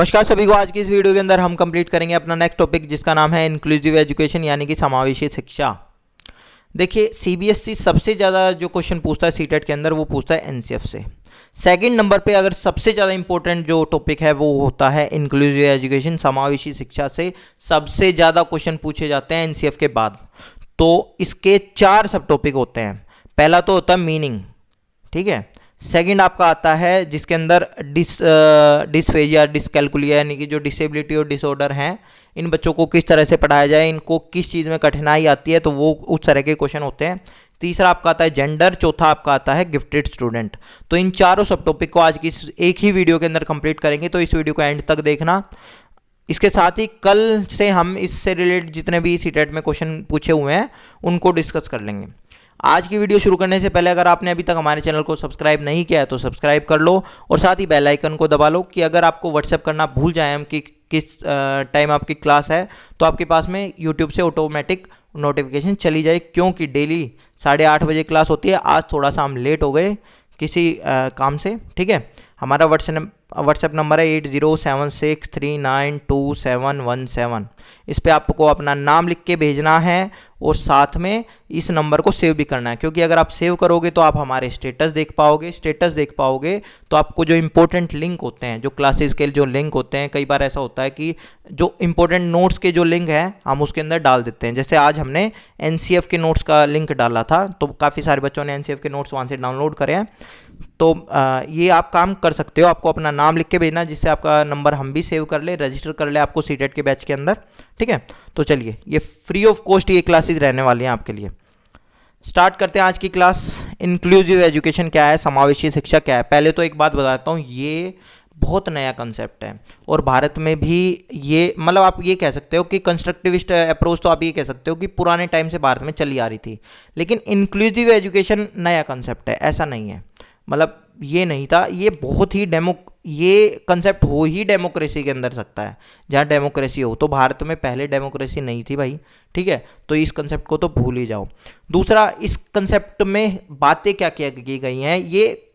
नमस्कार सभी को। आज की इस वीडियो के अंदर हम कंप्लीट करेंगे अपना नेक्स्ट टॉपिक जिसका नाम है इंक्लूसिव एजुकेशन यानी कि समावेशी शिक्षा। देखिए सीबीएसई सबसे ज़्यादा जो क्वेश्चन पूछता है सीटेट के अंदर वो पूछता है एनसीएफ से। सेकंड नंबर पे अगर सबसे ज़्यादा इंपॉर्टेंट जो टॉपिक है वो होता है इंक्लूसिव एजुकेशन समावेशी शिक्षा से सबसे ज़्यादा क्वेश्चन पूछे जाते हैं एनसीएफ के बाद। तो इसके 4 सब टॉपिक होते हैं। पहला तो होता है मीनिंग, ठीक है। सेकंड आपका आता है जिसके अंदर डिसफेजिया डिसकैलकुलिया यानी कि जो डिसेबिलिटी और डिसऑर्डर हैं इन बच्चों को किस तरह से पढ़ाया जाए, इनको किस चीज़ में कठिनाई आती है, तो वो उस तरह के क्वेश्चन होते हैं। तीसरा आपका आता है जेंडर, चौथा आपका आता है गिफ्टेड स्टूडेंट। तो इन चारों सब टॉपिक को आज की एक ही वीडियो के अंदर कंप्लीट करेंगे, तो इस वीडियो को एंड तक देखना। इसके साथ ही कल से हम इससे रिलेटेड जितने भी सीटेट में क्वेश्चन पूछे हुए हैं उनको डिस्कस कर लेंगे। आज की वीडियो शुरू करने से पहले अगर आपने अभी तक हमारे चैनल को सब्सक्राइब नहीं किया है तो सब्सक्राइब कर लो और साथ ही बेल आइकन को दबा लो कि अगर आपको व्हाट्सएप करना भूल जाए हम कि किस टाइम आपकी क्लास है तो आपके पास में यूट्यूब से ऑटोमेटिक नोटिफिकेशन चली जाए, क्योंकि डेली 8:30 बजे क्लास होती है। आज थोड़ा सा हम लेट हो गए किसी काम से, ठीक है। हमारा व्हाट्सएप नंबर है 8076392717। इस पर आपको अपना नाम लिख के भेजना है और साथ में इस नंबर को सेव भी करना है, क्योंकि अगर आप सेव करोगे तो आप हमारे स्टेटस देख पाओगे तो आपको जो इंपॉर्टेंट लिंक होते हैं, जो क्लासेस के जो लिंक होते हैं, कई बार ऐसा होता है कि जो इंपॉर्टेंट नोट्स के जो लिंक हैं हम उसके अंदर डाल देते हैं। जैसे आज हमने एनसीएफ के नोट्स का लिंक डाला था तो काफ़ी सारे बच्चों ने एनसीएफ के नोट्स वहाँ से डाउनलोड करे हैं। तो ये आप काम कर सकते हो, आपको अपना नाम लिख के भेजना जिससे आपका नंबर हम भी सेव कर ले, रजिस्टर कर ले आपको सीटेट के बैच के अंदर, ठीक है। तो चलिए, ये फ्री ऑफ कॉस्ट ये क्लासेस रहने वाली हैं आपके लिए। स्टार्ट करते हैं आज की क्लास। इंक्लूसिव एजुकेशन क्या है, समावेशी शिक्षा क्या है। पहले तो एक बात बताता हूँ, ये बहुत नया कंसेप्ट है और भारत में भी ये मतलब आप ये कह सकते हो कि कंस्ट्रक्टिविस्ट अप्रोच, तो आप ये कह सकते हो कि पुराने टाइम से भारत में चली आ रही थी। लेकिन इंक्लूसिव एजुकेशन नया कंसेप्ट है, ऐसा नहीं है। मतलब ये नहीं था, ये बहुत ही ये कंसेप्ट हो ही डेमोक्रेसी के अंदर सकता है। जहाँ डेमोक्रेसी हो, तो भारत में पहले डेमोक्रेसी नहीं थी भाई, ठीक है। तो इस कंसेप्ट को तो भूल ही जाओ। दूसरा, इस कंसेप्ट में बातें क्या क्या की गई हैं, ये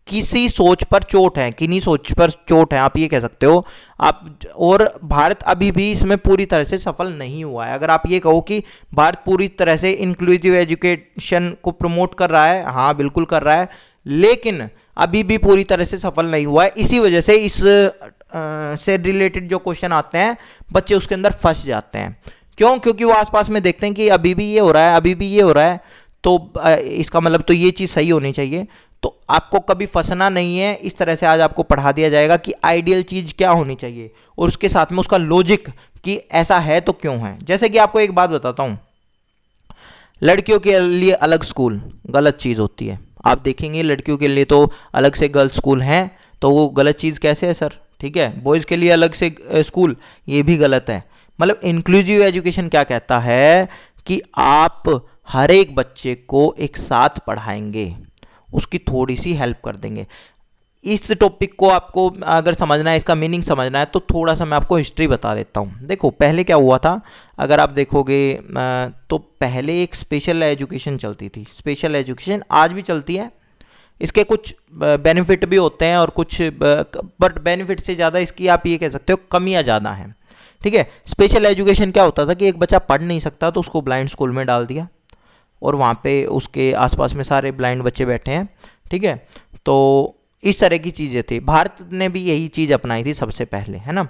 किसी सोच पर चोट है, किन्हीं सोच पर चोट है, आप ये कह सकते हो आप। और भारत अभी भी इसमें पूरी तरह से सफल नहीं हुआ है। अगर आप ये कहो कि भारत पूरी तरह से इंक्लूसिव एजुकेशन को प्रमोट कर रहा है, हाँ बिल्कुल कर रहा है, लेकिन अभी भी पूरी तरह से सफल नहीं हुआ है। इसी वजह से इस से रिलेटेड जो क्वेश्चन आते हैं बच्चे उसके अंदर फंस जाते हैं। क्यों? क्योंकि वो आसपास में देखते हैं कि अभी भी ये हो रहा है, अभी भी ये हो रहा है, तो इसका मतलब तो ये चीज़ सही होनी चाहिए। तो आपको कभी फंसना नहीं है। इस तरह से आज आपको पढ़ा दिया जाएगा कि आइडियल चीज़ क्या होनी चाहिए और उसके साथ में उसका लॉजिक कि ऐसा है तो क्यों है। जैसे कि आपको एक बात बताता हूँ, लड़कियों के लिए अलग स्कूल गलत चीज़ होती है। आप देखेंगे लड़कियों के लिए तो अलग से गर्ल्स स्कूल हैं, तो वो गलत चीज़ कैसे है सर, ठीक है। बॉयज़ के लिए अलग से स्कूल, ये भी गलत है। मतलब इंक्लूसिव एजुकेशन क्या कहता है कि आप हर एक बच्चे को एक साथ पढ़ाएंगे, उसकी थोड़ी सी हेल्प कर देंगे। इस टॉपिक को आपको अगर समझना है, इसका मीनिंग समझना है, तो थोड़ा सा मैं आपको हिस्ट्री बता देता हूँ। देखो पहले क्या हुआ था, अगर आप देखोगे तो पहले एक स्पेशल एजुकेशन चलती थी। स्पेशल एजुकेशन आज भी चलती है, इसके कुछ बेनिफिट भी होते हैं और कुछ बट बेनिफिट से ज़्यादा इसकी आप ये कह सकते हो कमियाँ ज़्यादा हैं, ठीक है। स्पेशल एजुकेशन क्या होता था कि एक बच्चा पढ़ नहीं सकता तो उसको ब्लाइंड स्कूल में डाल दिया और वहाँ पे उसके आसपास में सारे ब्लाइंड बच्चे बैठे हैं, ठीक है। तो इस तरह की चीज़ें थी, भारत ने भी यही चीज़ अपनाई थी सबसे पहले, है ना।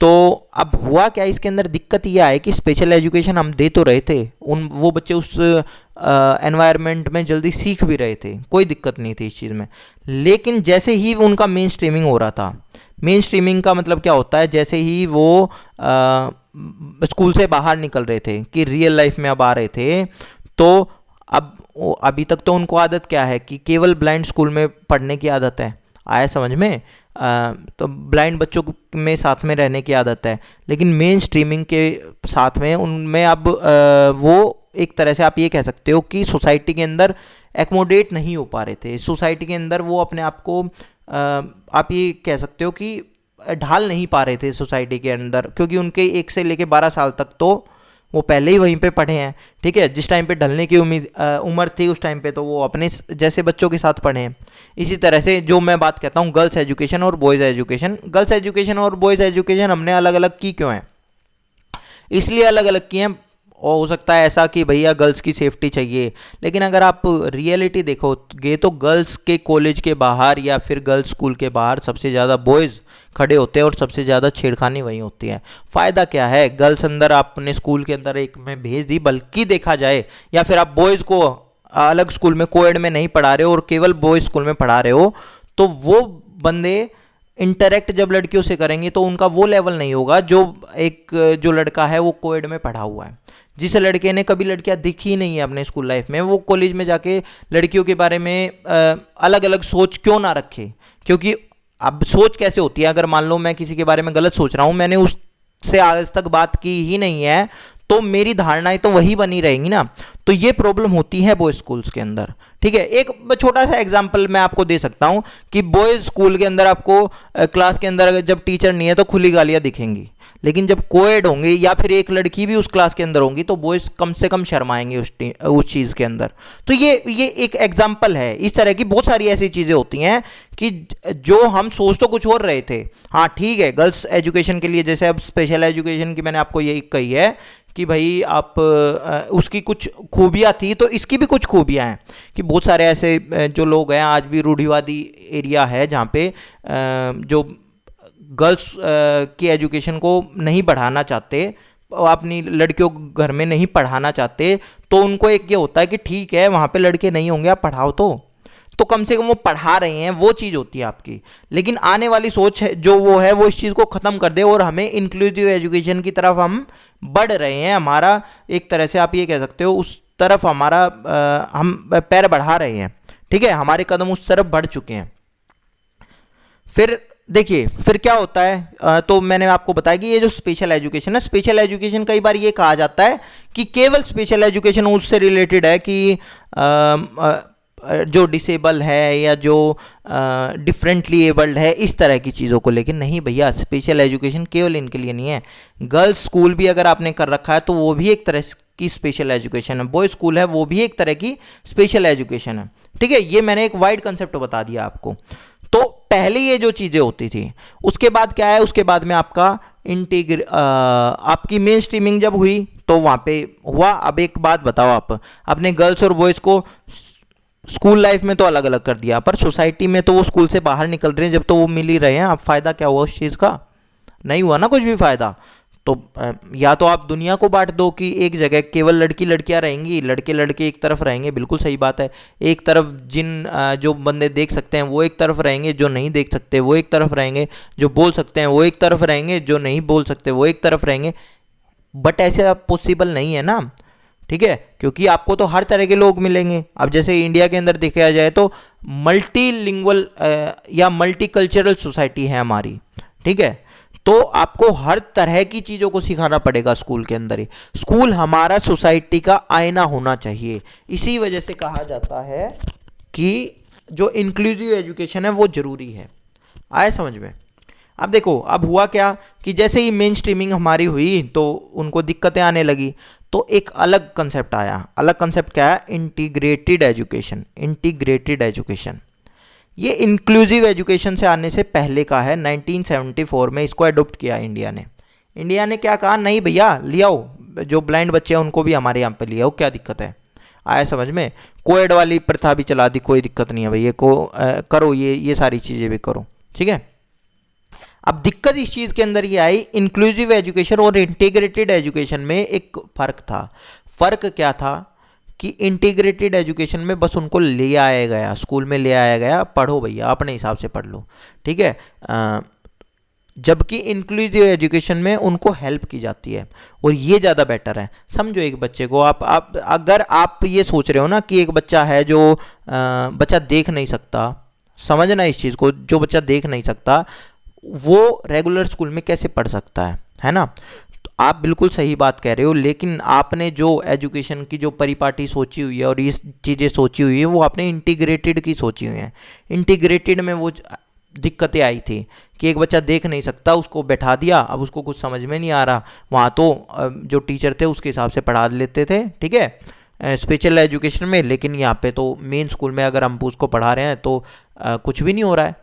तो अब हुआ क्या, इसके अंदर दिक्कत यह है कि स्पेशल एजुकेशन हम दे तो रहे थे, वो बच्चे उस एनवायरनमेंट में जल्दी सीख भी रहे थे, कोई दिक्कत नहीं थी इस चीज़ में। लेकिन जैसे ही उनका मेन स्ट्रीमिंग हो रहा था, मेन स्ट्रीमिंग का मतलब क्या होता है, जैसे ही वो स्कूल से बाहर निकल रहे थे कि रियल लाइफ में अब आ रहे थे, तो अब अभी तक तो उनको आदत क्या है कि केवल ब्लाइंड स्कूल में पढ़ने की आदत है, आया समझ में। तो ब्लाइंड बच्चों में साथ में रहने की आदत है, लेकिन मेन स्ट्रीमिंग के साथ में उनमें अब वो एक तरह से आप ये कह सकते हो कि सोसाइटी के अंदर एकोमोडेट नहीं हो पा रहे थे। सोसाइटी के अंदर वो अपने आप को आप ये कह सकते हो कि ढाल नहीं पा रहे थे सोसाइटी के अंदर, क्योंकि उनके 1 से लेकर 12 साल तक तो वो पहले ही वहीं पे पढ़े हैं, ठीक है। जिस टाइम पे ढलने की उम्र थी उस टाइम पे तो वो अपने जैसे बच्चों के साथ पढ़े हैं। इसी तरह से जो मैं बात कहता हूँ गर्ल्स एजुकेशन और बॉयज़ एजुकेशन, गर्ल्स एजुकेशन और बॉयज़ एजुकेशन हमने अलग अलग की क्यों है, इसलिए अलग अलग की हैं। और हो सकता है ऐसा कि भैया गर्ल्स की सेफ्टी चाहिए, लेकिन अगर आप रियलिटी देखोगे तो गर्ल्स के कॉलेज के बाहर या फिर गर्ल्स स्कूल के बाहर सबसे ज़्यादा बॉयज़ खड़े होते हैं और सबसे ज़्यादा छेड़खानी वहीं होती है। फ़ायदा क्या है, गर्ल्स अंदर आपने स्कूल के अंदर एक में भेज दी, बल्कि देखा जाए या फिर आप बॉयज़ को अलग स्कूल में कोएड में नहीं पढ़ा रहे हो और केवल बॉयज़ स्कूल में पढ़ा रहे हो, तो वो बंदे इंटरेक्ट जब लड़कियों से करेंगे तो उनका वो लेवल नहीं होगा जो एक जो लड़का है वो कोएड में पढ़ा हुआ है। जिस लड़के ने कभी लड़कियां दिखी ही नहीं है अपने स्कूल लाइफ में, वो कॉलेज में जाके लड़कियों के बारे में अलग अलग सोच क्यों ना रखे, क्योंकि अब सोच कैसे होती है, अगर मान लो मैं किसी के बारे में गलत सोच रहा हूँ, मैंने उससे आज तक बात की ही नहीं है, तो मेरी धारणाएं तो वही बनी रहेंगी ना। तो ये प्रॉब्लम होती है बॉयज स्कूल्स के अंदर, ठीक है। एक छोटा सा एग्जांपल मैं आपको दे सकता हूं कि बॉयज स्कूल के अंदर आपको क्लास के अंदर जब टीचर नहीं है तो खुली गालियां दिखेंगी, लेकिन जब कोएड होंगे या फिर एक लड़की भी उस क्लास के अंदर होंगी तो बॉयज कम से कम शर्माएंगे उस चीज़ के अंदर। तो ये एक एग्जांपल है। इस तरह की बहुत सारी ऐसी चीज़ें होती हैं कि जो हम सोच तो कुछ और रहे थे। हाँ ठीक है, गर्ल्स एजुकेशन के लिए जैसे अब स्पेशल एजुकेशन की मैंने आपको यही कही है कि भाई आप उसकी कुछ खूबियाँ थी तो इसकी भी कुछ खूबियाँ हैं कि बहुत सारे ऐसे जो लोग हैं, आज भी रूढ़िवादी एरिया है जहाँ पे जो गर्ल्स की एजुकेशन को नहीं बढ़ाना चाहते, अपनी लड़कियों को घर में नहीं पढ़ाना चाहते, तो उनको एक ये होता है कि ठीक है वहाँ पे लड़के नहीं होंगे आप पढ़ाओ तो कम से कम वो पढ़ा रहे हैं, वो चीज़ होती है आपकी। लेकिन आने वाली सोच है जो वो है वो इस चीज़ को ख़त्म कर दे और हमें इंक्लूसिव एजुकेशन की तरफ हम बढ़ रहे हैं। हमारा एक तरह से आप ये कह सकते हो उस तरफ हमारा हम पैर बढ़ा रहे हैं, ठीक है, हमारे कदम उस तरफ बढ़ चुके हैं। फिर देखिए फिर क्या होता है, तो मैंने आपको बताया कि ये जो स्पेशल एजुकेशन है, स्पेशल एजुकेशन कई बार ये कहा जाता है कि केवल स्पेशल एजुकेशन उससे रिलेटेड है कि जो डिसेबल है या जो डिफरेंटली एबल्ड है, इस तरह की चीज़ों को। लेकिन नहीं भैया, स्पेशल एजुकेशन केवल इनके लिए नहीं है। गर्ल्स स्कूल भी अगर आपने कर रखा है तो वो भी एक तरह की स्पेशल एजुकेशन है, बॉय स्कूल है वो भी एक तरह की स्पेशल एजुकेशन है, ठीक है। ये मैंने एक वाइड कंसेप्ट बता दिया आपको। तो पहले ये जो चीज़ें होती थी, उसके बाद क्या है, उसके बाद में आपका आपकी मेन स्ट्रीमिंग जब हुई तो वहाँ पे हुआ। अब एक बात बताओ, आप अपने गर्ल्स और बॉयज़ को स्कूल लाइफ में तो अलग अलग कर दिया, पर सोसाइटी में तो वो स्कूल से बाहर निकल रहे हैं जब तो वो मिल ही रहे हैं। अब फ़ायदा क्या हुआ उस चीज़ का? नहीं हुआ ना कुछ भी फ़ायदा। तो या तो आप दुनिया को बांट दो कि एक जगह केवल लड़की लड़कियां रहेंगी, लड़के लड़के एक तरफ रहेंगे, बिल्कुल सही बात है। एक तरफ जो बंदे देख सकते हैं वो एक तरफ रहेंगे, जो नहीं देख सकते वो एक तरफ रहेंगे, जो बोल सकते हैं वो एक तरफ रहेंगे, जो नहीं बोल सकते वो एक तरफ रहेंगे। बट ऐसे पॉसिबल नहीं है ना, ठीक है, क्योंकि आपको तो हर तरह के लोग मिलेंगे। अब जैसे इंडिया के अंदर देखा जाए तो मल्टीलिंगुअल या मल्टीकल्चरल सोसाइटी है हमारी, ठीक है। तो आपको हर तरह की चीज़ों को सिखाना पड़ेगा स्कूल के अंदर ही। स्कूल हमारा सोसाइटी का आईना होना चाहिए। इसी वजह से कहा जाता है कि जो इंक्लूसिव एजुकेशन है वो ज़रूरी है। आए समझ में? अब देखो, अब हुआ क्या कि जैसे ही मेन स्ट्रीमिंग हमारी हुई तो उनको दिक्कतें आने लगी, तो एक अलग कंसेप्ट आया। अलग कंसेप्ट क्या है? Integrated education. इंटीग्रेटेड एजुकेशन ये इंक्लूसिव एजुकेशन से आने से पहले का है। 1974 में इसको अडोप्ट किया इंडिया ने। इंडिया ने क्या कहा, नहीं भैया ले आओ, जो ब्लाइंड बच्चे हैं उनको भी हमारे यहाँ पे ले आओ, क्या दिक्कत है? आया समझ में? कोएड वाली प्रथा भी चला दी, कोई दिक्कत नहीं है भैया, करो ये सारी चीज़ें भी करो, ठीक है। अब दिक्कत इस चीज़ के अंदर ये आई, इंक्लूसिव एजुकेशन और इंटीग्रेटेड एजुकेशन में एक फ़र्क था। फ़र्क क्या था कि इंटीग्रेटेड एजुकेशन में बस उनको ले आया गया, स्कूल में ले आया गया, पढ़ो भैया अपने हिसाब से पढ़ लो, ठीक है। जबकि इंक्लूसिव एजुकेशन में उनको हेल्प की जाती है और ये ज़्यादा बेटर है। समझो एक बच्चे को आप अगर आप ये सोच रहे हो ना कि एक बच्चा है जो बच्चा देख नहीं सकता, समझना इस चीज़ को, जो बच्चा देख नहीं सकता वो रेगुलर स्कूल में कैसे पढ़ सकता है ना? तो आप बिल्कुल सही बात कह रहे हो, लेकिन आपने जो एजुकेशन की जो परिपाटी सोची हुई है और ये चीज़ें सोची हुई है वो आपने इंटीग्रेटेड की सोची हुई है। इंटीग्रेटेड में वो दिक्कतें आई थी कि एक बच्चा देख नहीं सकता, उसको बैठा दिया, अब उसको कुछ समझ में नहीं आ रहा, वहाँ तो जो टीचर थे उसके हिसाब से पढ़ा लेते थे, ठीक है, स्पेशल एजुकेशन में। लेकिन यहाँ पे तो मेन स्कूल में अगर हम उसको पढ़ा रहे हैं तो कुछ भी नहीं हो रहा है।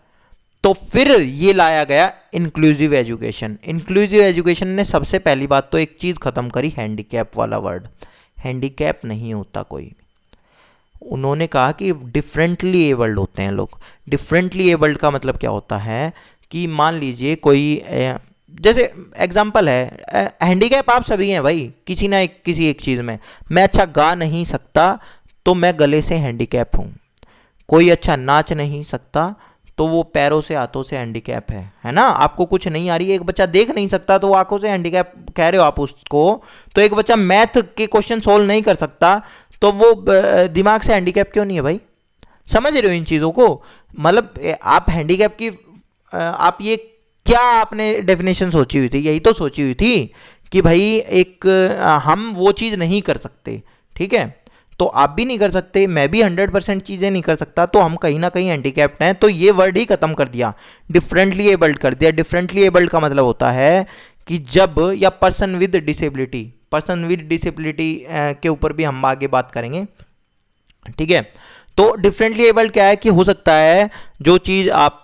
तो फिर ये लाया गया इंक्लूसिव एजुकेशन। इंक्लूसिव एजुकेशन ने सबसे पहली बात तो एक चीज़ ख़त्म करी, हैंडीकैप वाला वर्ड। हैंडीकैप नहीं होता कोई। उन्होंने कहा कि डिफरेंटली एबल्ड होते हैं लोग। डिफरेंटली एबल्ड का मतलब क्या होता है कि मान लीजिए कोई जैसे एग्जाम्पल है, हैंडीकैप आप सभी हैं भाई, किसी ना किसी एक चीज़ में। मैं अच्छा गा नहीं सकता तो मैं गले से हैंडीकैप हूँ। कोई अच्छा नाच नहीं सकता तो वो पैरों से हाथों से हैंडीकैप है ना। आपको कुछ नहीं आ रही है, एक बच्चा देख नहीं सकता तो वो आंखों से हैंडीकैप कह रहे हो आप उसको। तो एक बच्चा मैथ के क्वेश्चन सोल्व नहीं कर सकता तो वो दिमाग से हैंडीकैप क्यों नहीं है भाई? समझ रहे हो इन चीज़ों को? मतलब आप हैंडीकैप की आप ये क्या आपने डेफिनेशन सोची हुई थी? यही तो सोची हुई थी कि भाई एक हम वो चीज़ नहीं कर सकते, ठीक है। तो आप भी नहीं कर सकते, मैं भी 100% चीज़ें नहीं कर सकता, तो हम कहीं ना कहीं हैंडीकैप्ड हैं। तो ये वर्ड ही खत्म कर दिया, डिफरेंटली एबल्ड कर दिया। डिफरेंटली एबल्ड का मतलब होता है कि जब, या person with disability, person with disability के ऊपर भी हम आगे बात करेंगे, ठीक है। तो डिफरेंटली एबल्ड क्या है कि हो सकता है जो चीज़ आप,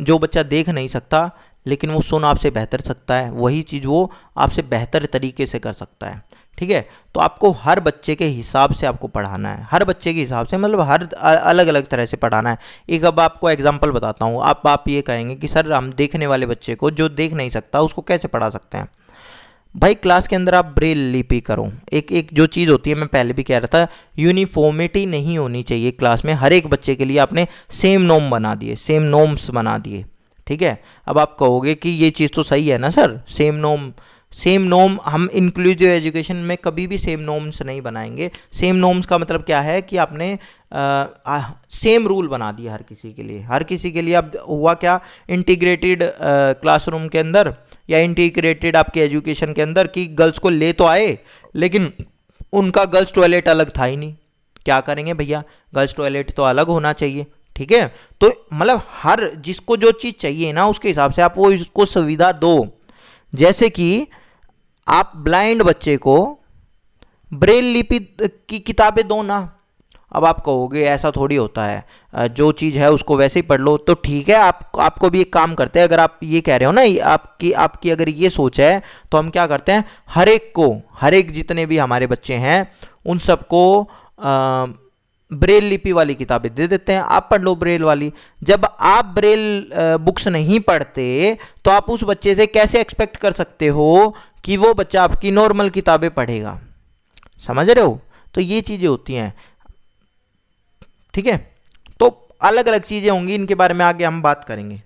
जो बच्चा देख नहीं सकता लेकिन वो सुन आपसे बेहतर सकता है, वही चीज़ वो आपसे बेहतर तरीके से कर सकता है, ठीक है। तो आपको हर बच्चे के हिसाब से आपको पढ़ाना है, हर बच्चे के हिसाब से, मतलब हर अलग अलग तरह से पढ़ाना है। एक अब आपको एग्जांपल बताता हूँ। आप ये कहेंगे कि सर हम देखने वाले बच्चे को, जो देख नहीं सकता, उसको कैसे पढ़ा सकते हैं? भाई क्लास के अंदर आप ब्रेल लिपि करो। एक जो चीज़ होती है, मैं पहले भी कह रहा था, यूनिफॉर्मिटी नहीं होनी चाहिए क्लास में। हर एक बच्चे के लिए आपने सेम नॉर्म बना दिए, सेम नॉर्म्स बना दिए, ठीक है। अब आप कहोगे कि ये चीज़ तो सही है ना sir, same norm. Same norm हम इंक्लूसिव एजुकेशन में कभी भी सेम नॉर्म्स नहीं बनाएंगे। सेम नॉर्म्स का मतलब क्या है कि आपने सेम रूल बना दिया हर किसी के लिए, हर किसी के लिए। अब हुआ क्या, इंटीग्रेटेड क्लासरूम के अंदर या इंटीग्रेटेड आपके एजुकेशन के अंदर, कि गर्ल्स को ले तो आए लेकिन उनका गर्ल्स टॉयलेट अलग था ही नहीं। क्या करेंगे भैया, गर्ल्स टॉयलेट तो अलग होना चाहिए, ठीक है। तो मतलब हर जिसको जो चीज़ चाहिए ना, उसके हिसाब से आप वो इसको सुविधा दो। जैसे कि आप ब्लाइंड बच्चे को ब्रेल लिपि की किताबें दो ना। अब आप कहोगे ऐसा थोड़ी होता है, जो चीज़ है उसको वैसे ही पढ़ लो, तो ठीक है। आपको भी एक काम करते हैं, अगर आप ये कह रहे हो ना, आपकी अगर ये सोच है, तो हम क्या करते हैं, हर एक जितने भी हमारे बच्चे हैं उन सबको ब्रेल लिपि वाली किताबें दे देते हैं, आप पढ़ लो ब्रेल वाली। जब आप ब्रेल बुक्स नहीं पढ़ते तो आप उस बच्चे से कैसे एक्सपेक्ट कर सकते हो कि वो बच्चा आपकी नॉर्मल किताबें पढ़ेगा? समझ रहे हो? तो ये चीज़ें होती हैं, ठीक है। तो अलग अलग चीज़ें होंगी, इनके बारे में आगे हम बात करेंगे।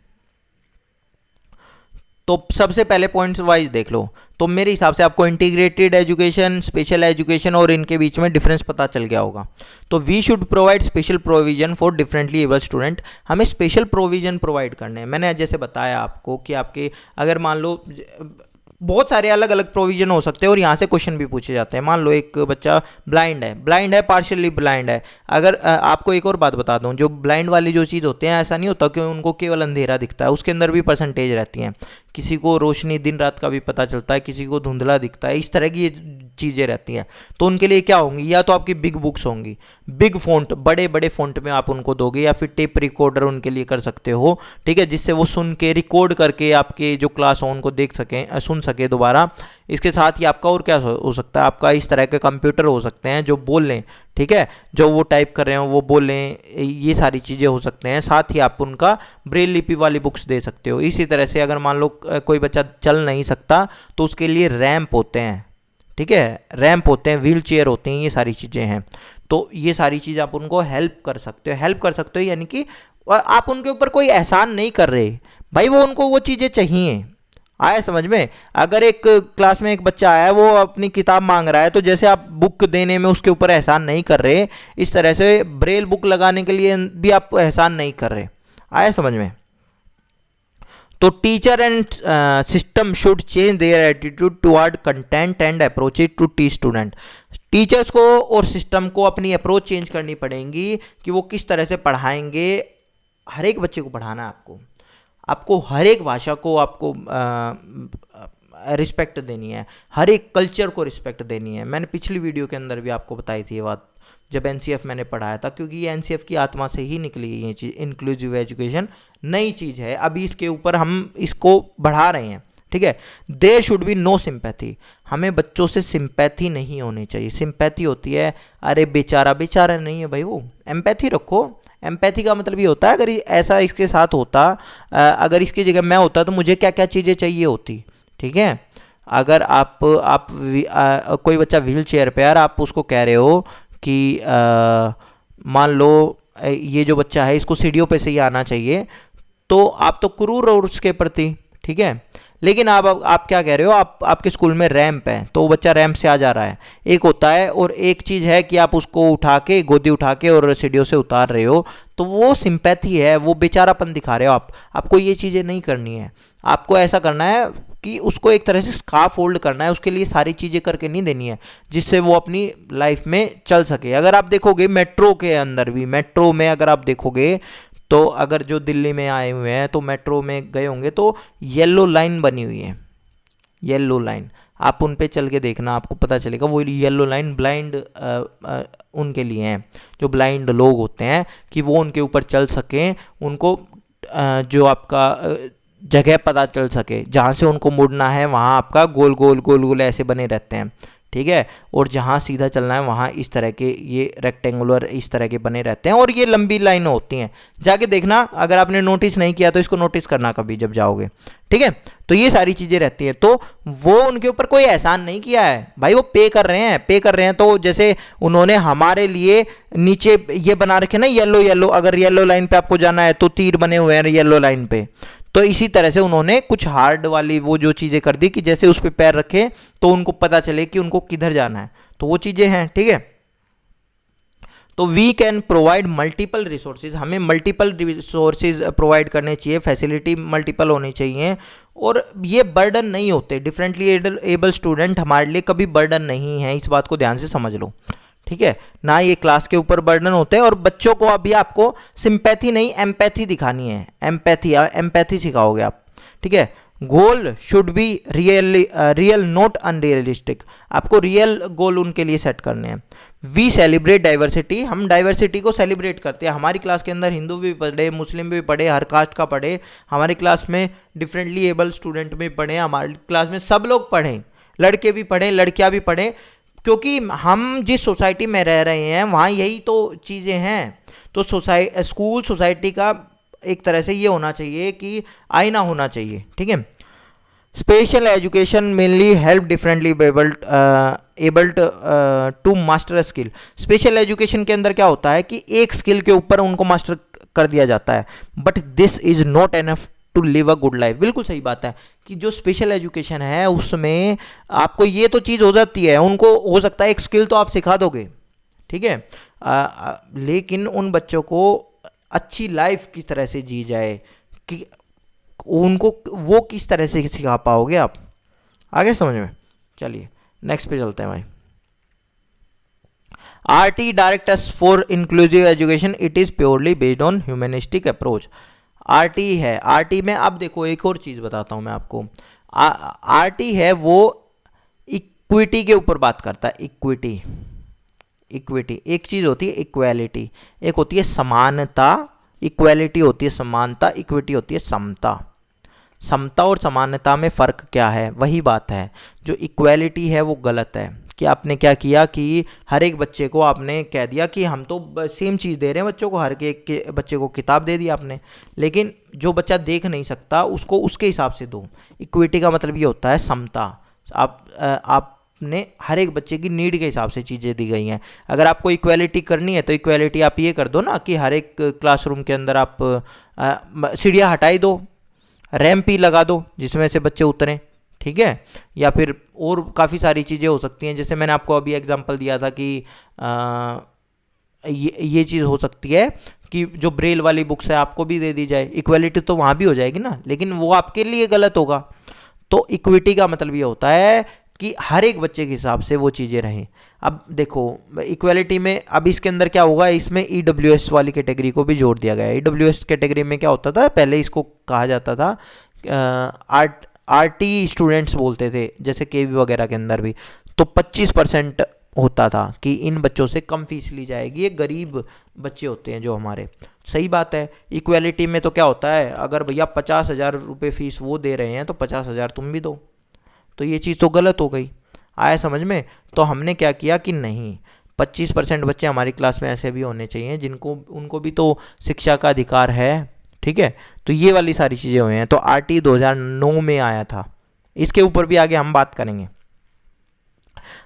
तो सबसे पहले पॉइंट्स वाइज देख लो। तो मेरे हिसाब से आपको इंटीग्रेटेड एजुकेशन, स्पेशल एजुकेशन और इनके बीच में डिफरेंस पता चल गया होगा। तो we should provide special provision for differently abled student. हमें स्पेशल प्रोविजन प्रोवाइड करने हैं। मैंने जैसे बताया आपको कि आपके अगर मान लो बहुत सारे अलग अलग प्रोविजन हो सकते हैं और यहाँ से क्वेश्चन भी पूछे जाते हैं। मान लो एक बच्चा ब्लाइंड है, पार्शियली ब्लाइंड है। अगर आपको एक और बात बता दूं, जो ब्लाइंड वाली जो चीज़ होते हैं, ऐसा नहीं होता कि उनको केवल अंधेरा दिखता है, उसके अंदर भी परसेंटेज रहती हैं। किसी को रोशनी दिन रात का भी पता चलता है, किसी को धुंधला दिखता है, इस तरह की चीज़ें रहती हैं। तो उनके लिए क्या होंगी, या तो आपकी बिग बुक्स होंगी, बिग फ़ॉन्ट, बड़े बड़े फ़ॉन्ट में आप उनको दोगे, या फिर टेप रिकॉर्डर उनके लिए कर सकते हो, ठीक है, जिससे वो सुन के रिकॉर्ड करके आपके जो क्लास हो उनको देख सकें, सुन सके दोबारा। इसके साथ ही आपका और क्या हो सकता है, आपका इस तरह के कंप्यूटर हो सकते हैं जो बोल लें, ठीक है, जो वो टाइप कर रहे हो वो बोल लें, ये सारी चीज़ें हो सकते हैं। साथ ही आप उनका ब्रेल लिपि वाली बुक्स दे सकते हो। इसी तरह से अगर मान लो कोई बच्चा चल नहीं सकता तो उसके लिए रैंप होते हैं, ठीक है, रैंप होते हैं, व्हील चेयर होते हैं, ये सारी चीज़ें हैं। तो ये सारी चीज़ आप उनको हेल्प कर सकते हो, यानी कि आप उनके ऊपर कोई एहसान नहीं कर रहे भाई, वो उनको वो चीज़ें चाहिए। आया समझ में? अगर एक क्लास में एक बच्चा आया है, वो अपनी किताब मांग रहा है, तो जैसे आप बुक देने में उसके ऊपर एहसान नहीं कर रहे, इस तरह से ब्रेल बुक लगाने के लिए भी आप एहसान नहीं कर रहे। आया समझ में? तो teacher and system should change their attitude toward content and approaches to teach student. Teachers को और सिस्टम को अपनी अप्रोच चेंज करनी पड़ेगी कि वो किस तरह से पढ़ाएंगे। हर एक बच्चे को पढ़ाना है आपको, आपको हर एक भाषा को आपको रिस्पेक्ट देनी है, हर एक कल्चर को रिस्पेक्ट देनी है। मैंने पिछली वीडियो के अंदर भी आपको बताई थी ये बात, जब एनसीएफ मैंने पढ़ाया था, क्योंकि ये एनसीएफ की आत्मा से ही निकली है ये चीज़। इंक्लूसिव एजुकेशन नई चीज़ है, अभी इसके ऊपर हम इसको बढ़ा रहे हैं, ठीक है। There should be no sympathy, हमें बच्चों से सिंपैथी नहीं होनी चाहिए। सिंपैथी होती है अरे बेचारा, बेचारा नहीं है भाई वो, एम्पैथी रखो। एम्पैथी का मतलब ये होता है अगर ऐसा इसके साथ होता, अगर इसकी जगह मैं होता तो मुझे क्या क्या चीज़ें चाहिए होती, ठीक है। अगर आप कोई बच्चा व्हील चेयर पे, यार आप उसको कह रहे हो कि मान लो ये जो बच्चा है इसको सीढ़ियों पे से ही आना चाहिए, तो आप तो क्रूर हो उसके प्रति, ठीक है। लेकिन आप क्या कह रहे हो, आपके स्कूल में रैंप है तो वो बच्चा रैंप से आ जा रहा है, एक होता है। और एक चीज़ है कि आप उसको उठा के, गोदी उठा के और सीढ़ियों से उतार रहे हो, तो वो सिंपैथी है, वो बेचारापन दिखा रहे हो आप। आपको ये चीज़ें नहीं करनी है, आपको ऐसा करना है कि उसको एक तरह से स्कार्फ होल्ड करना है, उसके लिए सारी चीज़ें करके नहीं देनी है जिससे वो अपनी लाइफ में चल सके। अगर आप देखोगे मेट्रो के अंदर भी, मेट्रो में अगर आप देखोगे तो अगर जो दिल्ली में आए हुए हैं तो मेट्रो में गए होंगे तो येलो लाइन बनी हुई है, येलो लाइन, आप उन पे चल के देखना, आपको पता चलेगा। वो येलो लाइन ब्लाइंड उनके लिए हैं, जो ब्लाइंड लोग होते हैं, कि वो उनके ऊपर चल सकें, उनको जो आपका जगह पता चल सके, जहाँ से उनको मुड़ना है वहाँ आपका गोल गोल गोल गोल ऐसे बने रहते हैं, ठीक है। और जहाँ सीधा चलना है वहाँ इस तरह के ये रेक्टेंगुलर इस तरह के बने रहते हैं, और ये लंबी लाइन होती हैं। जाके देखना, अगर आपने नोटिस नहीं किया तो इसको नोटिस करना कभी जब जाओगे, ठीक है। तो ये सारी चीज़ें रहती हैं, तो वो उनके ऊपर कोई एहसान नहीं किया है भाई, वो पे कर रहे हैं, पे कर रहे हैं। तो जैसे उन्होंने हमारे लिए नीचे ये बना रखे ना येलो येलो, अगर येलो लाइन पे आपको जाना है तो तीर बने हुए हैं येलो लाइन पे, तो इसी तरह से उन्होंने कुछ हार्ड वाली वो जो चीज़ें कर दी कि जैसे उस पर पैर रखे तो उनको पता चले कि उनको किधर जाना है, तो वो चीज़ें हैं, ठीक है। तो we can provide multiple resources, हमें मल्टीपल रिसोर्सेज प्रोवाइड करने चाहिए, फैसिलिटी मल्टीपल होनी चाहिए, और ये बर्डन नहीं होते। डिफरेंटली एबल स्टूडेंट हमारे लिए कभी बर्डन नहीं है, इस बात को ध्यान से समझ लो, ठीक है ना। ये क्लास के ऊपर बर्डन होते हैं, और बच्चों को अभी आपको सिंपैथी नहीं एम्पैथी दिखानी है, एम्पैथी सिखाओगे आप, ठीक है। Goal should be real not unrealistic, आपको रियल गोल उनके लिए सेट करने हैं। वी सेलिब्रेट डाइवर्सिटी, हम डाइवर्सिटी को सेलिब्रेट करते हैं। हमारी क्लास के अंदर हिंदू भी पढ़े, मुस्लिम भी पढ़े, हर कास्ट का पढ़े, हमारी क्लास में डिफरेंटली एबल स्टूडेंट भी पढ़े, हमारी क्लास में सब लोग पढ़ें, लड़के भी पढ़ें लड़कियां भी पढ़ें, क्योंकि हम जिस सोसाइटी में रह रहे हैं वहाँ यही तो चीज़ें हैं। तो स्कूल सोसाइटी का एक तरह से ये होना चाहिए कि आईना होना चाहिए, ठीक है। Special education mainly help differently abled to master skill. Special education के अंदर क्या होता है कि एक स्किल के ऊपर उनको मास्टर कर दिया जाता है, but this is not enough to live a good life. बिल्कुल सही बात है कि जो स्पेशल एजुकेशन है उसमें आपको ये तो चीज़ हो जाती है, उनको हो सकता है एक स्किल तो आप सिखा दोगे, ठीक है, लेकिन उन बच्चों को अच्छी लाइफ किस तरह से जी जाए कि उनको वो किस तरह से सिखा पाओगे आप, आगे समझ में। चलिए नेक्स्ट पे चलते हैं भाई। RT directors for inclusive education, it is purely based on humanistic approach. RT है, आरटी में अब देखो एक और चीज़ बताता हूँ मैं आपको। आरटी है वो इक्विटी के ऊपर बात करता है, इक्विटी। एक चीज़ होती है इक्वालिटी, एक होती है समानता। इक्वालिटी होती है समानता, इक्विटी होती है समता। समता और समानता में फ़र्क क्या है, वही बात है। जो इक्वालिटी है वो गलत है कि आपने क्या किया कि हर एक बच्चे को आपने कह दिया कि हम तो सेम चीज़ दे रहे हैं बच्चों को, हर एक बच्चे को किताब दे दी आपने, लेकिन जो बच्चा देख नहीं सकता उसको उसके हिसाब से दो। इक्विटी का मतलब ये होता है समता, आपने हर एक बच्चे की नीड के हिसाब से चीज़ें दी गई हैं। अगर आपको इक्वालिटी करनी है तो इक्वालिटी आप ये कर दो ना कि हर एक क्लासरूम के अंदर आप सीढ़ियाँ हटाई दो, रैंप ही लगा दो जिसमें से बच्चे उतरें, ठीक है। या फिर और काफ़ी सारी चीज़ें हो सकती हैं, जैसे मैंने आपको अभी एग्जांपल दिया था कि ये चीज़ हो सकती है कि जो ब्रेल वाली बुक्स है आपको भी दे दी जाए, इक्वालिटी तो वहाँ भी हो जाएगी ना, लेकिन वो आपके लिए गलत होगा। तो इक्विटी का मतलब ये होता है कि हर एक बच्चे के हिसाब से वो चीज़ें रहें। अब देखो इक्वालिटी में अब इसके अंदर क्या होगा, इसमें EWS वाली कैटेगरी को भी जोड़ दिया गया है। EWS कैटेगरी में क्या होता था, पहले इसको कहा जाता था RT स्टूडेंट्स बोलते थे, जैसे KV वगैरह के अंदर भी, तो 25% होता था कि इन बच्चों से कम फीस ली जाएगी, ये गरीब बच्चे होते हैं जो हमारे। सही बात है। इक्वालिटी में तो क्या होता है, अगर भैया 50,000 रुपये फीस वो दे रहे हैं तो 50,000 तुम भी दो, तो ये चीज़ तो गलत हो गई। आया समझ में? तो हमने क्या किया कि नहीं, 25% बच्चे हमारी क्लास में ऐसे भी होने चाहिए जिनको उनको भी तो शिक्षा का अधिकार है। ठीक है, तो ये वाली सारी चीज़ें हुई हैं। तो RT 2009 में आया था, इसके ऊपर भी आगे हम बात करेंगे।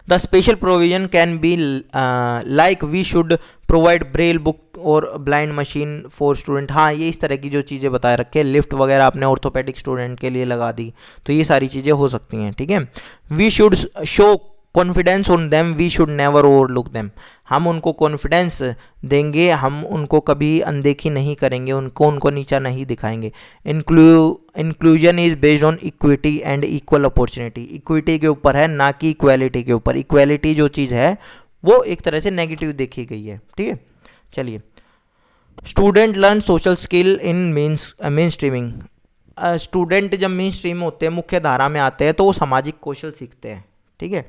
The special provision can be like we should provide Braille book और ब्लाइंड मशीन फॉर स्टूडेंट। हाँ, ये इस तरह की जो चीज़ें बताए रखे, लिफ्ट वगैरह आपने ऑर्थोपेडिक स्टूडेंट के लिए लगा दी, तो ये सारी चीज़ें हो सकती हैं। ठीक है, we should show confidence on them, we should never overlook them. हम उनको कॉन्फिडेंस देंगे, हम उनको कभी अनदेखी नहीं करेंगे, उनको नीचा नहीं दिखाएंगे। Inclusion is based on equity and equal opportunity. Equity के ऊपर है, ना कि इक्वालिटी के ऊपर। इक्वालिटी जो चीज़ है वो एक तरह से नेगेटिव देखी गई है। ठीक है, चलिए। Student learn social skill in main streaming. Student जब मेन स्ट्रीम होते हैं, मुख्य धारा में आते हैं, तो वो सामाजिक कौशल सीखते हैं। ठीक है,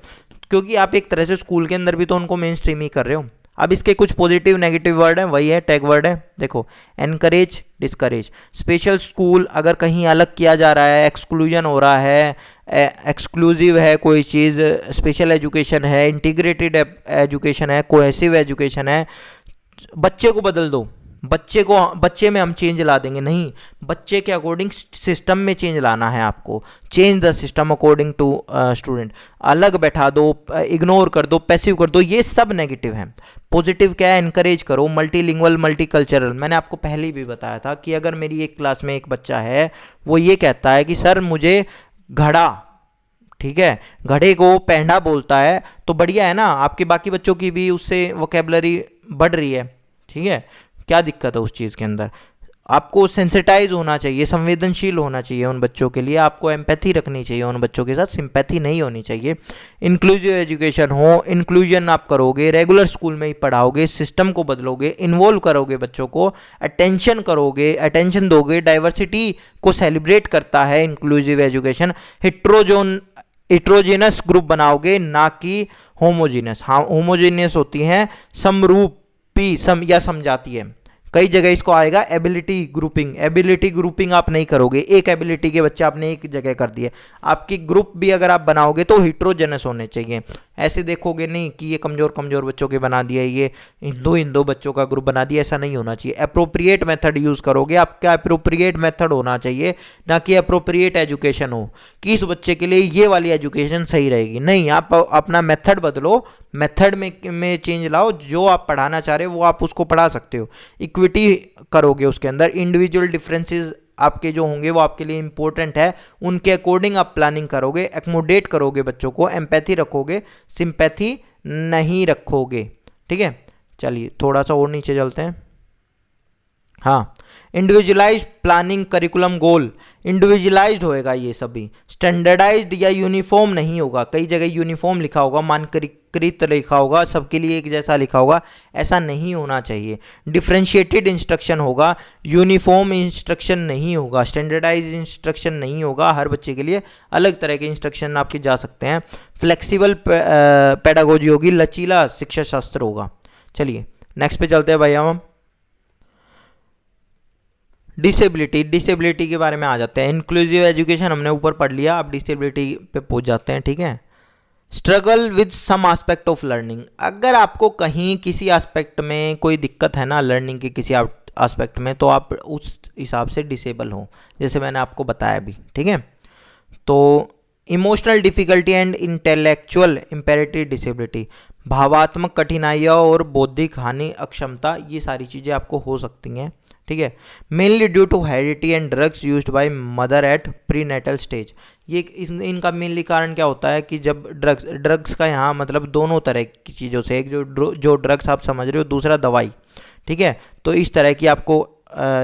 क्योंकि आप एक तरह से स्कूल के अंदर भी तो उनको मेन स्ट्रीम ही कर रहे हो। अब इसके कुछ पॉजिटिव नेगेटिव वर्ड हैं, वही है टैग वर्ड है। देखो, एनकरेज, डिस्करेज। स्पेशल स्कूल अगर कहीं अलग किया जा रहा है, एक्सक्लूजन हो रहा है, एक्सक्लूसिव है कोई चीज़, स्पेशल एजुकेशन है, इंटीग्रेटेड एजुकेशन है, कोहेसिव एजुकेशन है, बच्चे को बदल दो। बच्चे में हम चेंज ला देंगे, नहीं, बच्चे के अकॉर्डिंग सिस्टम में चेंज लाना है आपको। Change the system according to student. अलग बैठा दो, इग्नोर कर दो, पैसिव कर दो, ये सब नेगेटिव है। पॉजिटिव क्या है, एनकरेज करो, मल्टीलिंगुअल, मल्टीकल्चरल। मैंने आपको पहले भी बताया था कि अगर मेरी एक क्लास में एक बच्चा है, वो ये कहता है कि सर मुझे घड़ा, ठीक है, घड़े को पेंडा बोलता है, तो बढ़िया है ना, आपके बाकी बच्चों की भी उससे वोकेबलरी बढ़ रही है। ठीक है, क्या दिक्कत है उस चीज़ के अंदर? आपको सेंसिटाइज होना चाहिए, संवेदनशील होना चाहिए उन बच्चों के लिए, आपको एम्पैथी रखनी चाहिए उन बच्चों के साथ, सिंपैथी नहीं होनी चाहिए। इंक्लूसिव एजुकेशन हो, इंक्लूजन आप करोगे, रेगुलर स्कूल में ही पढ़ाओगे, सिस्टम को बदलोगे, इन्वॉल्व करोगे बच्चों को, अटेंशन करोगे, अटेंशन दोगे, डाइवर्सिटी को सेलिब्रेट करता है इंक्लूसिव एजुकेशन। हिट्रोजेनस ग्रुप बनाओगे, ना कि होमोजीनियस। हाँ, होमोजीनियस होती हैं समरूपी या समझाती है। कई जगह इसको आएगा एबिलिटी ग्रुपिंग। एबिलिटी ग्रुपिंग आप नहीं करोगे, एक एबिलिटी के बच्चे आपने एक जगह कर दिए। आपकी ग्रुप भी अगर आप बनाओगे तो हिट्रोजेनस होने चाहिए। ऐसे देखोगे नहीं कि ये कमज़ोर कमज़ोर बच्चों के बना दिया, ये इन दो बच्चों का ग्रुप बना दिया, ऐसा नहीं होना चाहिए। अप्रोप्रिएट मेथड यूज़ करोगे, आपका अप्रोप्रिएट मेथड होना चाहिए, ना कि अप्रोप्रिएट एजुकेशन हो कि इस बच्चे के लिए ये वाली एजुकेशन सही रहेगी। नहीं, आप अपना मेथड बदलो, मेथड में चेंज लाओ, जो आप पढ़ाना चाह रहे हो वो आप उसको पढ़ा सकते हो। इक्विटी करोगे उसके अंदर, इंडिविजुअल डिफरेंसेस आपके जो होंगे वो आपके लिए इंपॉर्टेंट है, उनके अकॉर्डिंग आप प्लानिंग करोगे, एक्मोडेट करोगे बच्चों को, एम्पैथी रखोगे, सिंपैथी नहीं रखोगे। ठीक है, चलिए थोड़ा सा और नीचे चलते हैं। हाँ, इंडिविजुअलाइज्ड प्लानिंग करिकुलम गोल। इंडिविजुअलाइज्ड होएगा ये सभी, स्टैंडर्डाइज्ड या यूनिफॉर्म नहीं होगा। कई जगह यूनिफॉर्म लिखा होगा, मानकीकृत लिखा होगा, सबके लिए एक जैसा लिखा होगा, ऐसा नहीं होना चाहिए। डिफ्रेंशिएटेड इंस्ट्रक्शन होगा, यूनिफॉर्म इंस्ट्रक्शन नहीं होगा, स्टैंडर्डाइज्ड इंस्ट्रक्शन नहीं होगा, हर बच्चे के लिए अलग तरह के इंस्ट्रक्शन आपके जा सकते हैं। फ्लेक्सिबल पेडागोजी होगी, लचीला शिक्षा शास्त्र होगा। चलिए नेक्स्ट पे चलते हैं भाई हम। डिसेबिलिटी के बारे में आ जाते हैं। इंक्लूसिव एजुकेशन हमने ऊपर पढ़ लिया, अब डिसेबिलिटी पे पहुंच जाते हैं। ठीक है, struggle with some aspect of learning. अगर आपको कहीं किसी एस्पेक्ट में कोई दिक्कत है ना, लर्निंग के किसी एस्पेक्ट में, तो आप उस हिसाब से डिसेबल हो, जैसे मैंने आपको बताया भी। ठीक है, तो emotional difficulty and intellectual imperative disability, भावात्मक कठिनाइयाँ और बौद्धिक हानि, अक्षमता, ये सारी चीज़ें आपको हो सकती हैं। ठीक है, mainly due to heredity and drugs used by mother at prenatal stage. ये इनका मेनली कारण क्या होता है कि जब ड्रग्स का यहाँ मतलब दोनों तरह की चीज़ों से, एक जो ड्रग्स आप समझ रहे हो, दूसरा दवाई। ठीक है, तो इस तरह की आपको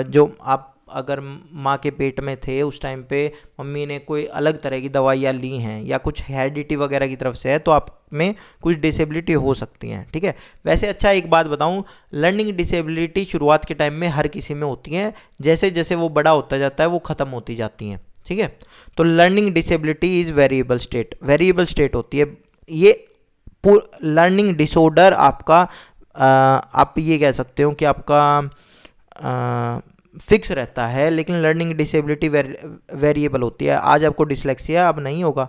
जो आप अगर माँ के पेट में थे उस टाइम पे मम्मी ने कोई अलग तरह की दवाइयाँ ली हैं या कुछ हेरिडिटी वगैरह की तरफ से है तो आप में कुछ डिसेबिलिटी हो सकती हैं, ठीक है। वैसे अच्छा एक बात बताऊं, लर्निंग डिसेबिलिटी शुरुआत के टाइम में हर किसी में होती हैं, जैसे जैसे वो बड़ा होता जाता है वो ख़त्म होती जाती हैं, ठीक है। तो learning disability is variable state होती है। ये लर्निंग डिसऑर्डर आपका आप ये कह सकते हो कि आपका फिक्स रहता है, लेकिन लर्निंग डिसेबिलिटी वेरिएबल होती है। आज आपको डिसलेक्सिया, अब नहीं होगा,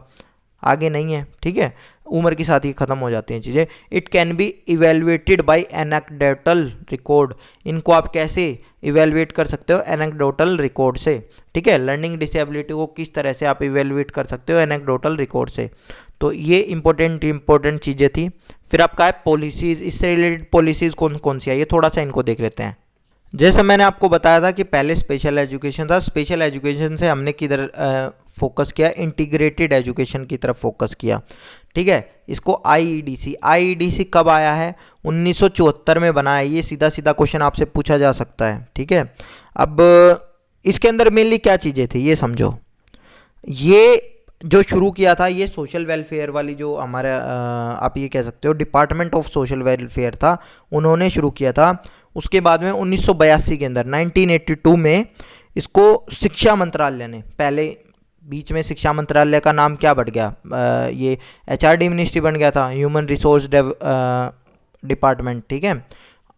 आगे नहीं है, ठीक है। उम्र के साथ ही ख़त्म हो जाती हैं चीज़ें। It can be evaluated by anecdotal record. इनको आप कैसे इवेलुएट कर सकते हो? एनेक्डोटल रिकॉर्ड से, ठीक है। लर्निंग डिसेबिलिटी को किस तरह से आप इवेलुएट कर सकते हो? एनेक्डोटल रिकॉर्ड से। तो ये इंपॉर्टेंट चीज़ें थी। फिर आपका है पॉलिसीज़। इससे रिलेटेड पॉलिसीज़ कौन कौन सी है, ये थोड़ा सा इनको देख लेते हैं। जैसे मैंने आपको बताया था कि पहले स्पेशल एजुकेशन था, स्पेशल एजुकेशन से हमने किधर फोकस किया? इंटीग्रेटेड एजुकेशन की तरफ फोकस किया, ठीक है। इसको आईईडीसी कब आया है? 1974 में बना है। ये सीधा सीधा क्वेश्चन आपसे पूछा जा सकता है, ठीक है। अब इसके अंदर मेनली क्या चीज़ें थी ये समझो। ये जो शुरू किया था ये सोशल वेलफेयर वाली जो हमारा आप ये कह सकते हो डिपार्टमेंट ऑफ सोशल वेलफेयर था, उन्होंने शुरू किया था। उसके बाद में 1982 के अंदर 1982 में इसको शिक्षा मंत्रालय ने, पहले बीच में शिक्षा मंत्रालय का नाम क्या बढ़ गया, ये एचआरडी मिनिस्ट्री बन गया था, ह्यूमन रिसोर्स डिपार्टमेंट, ठीक है।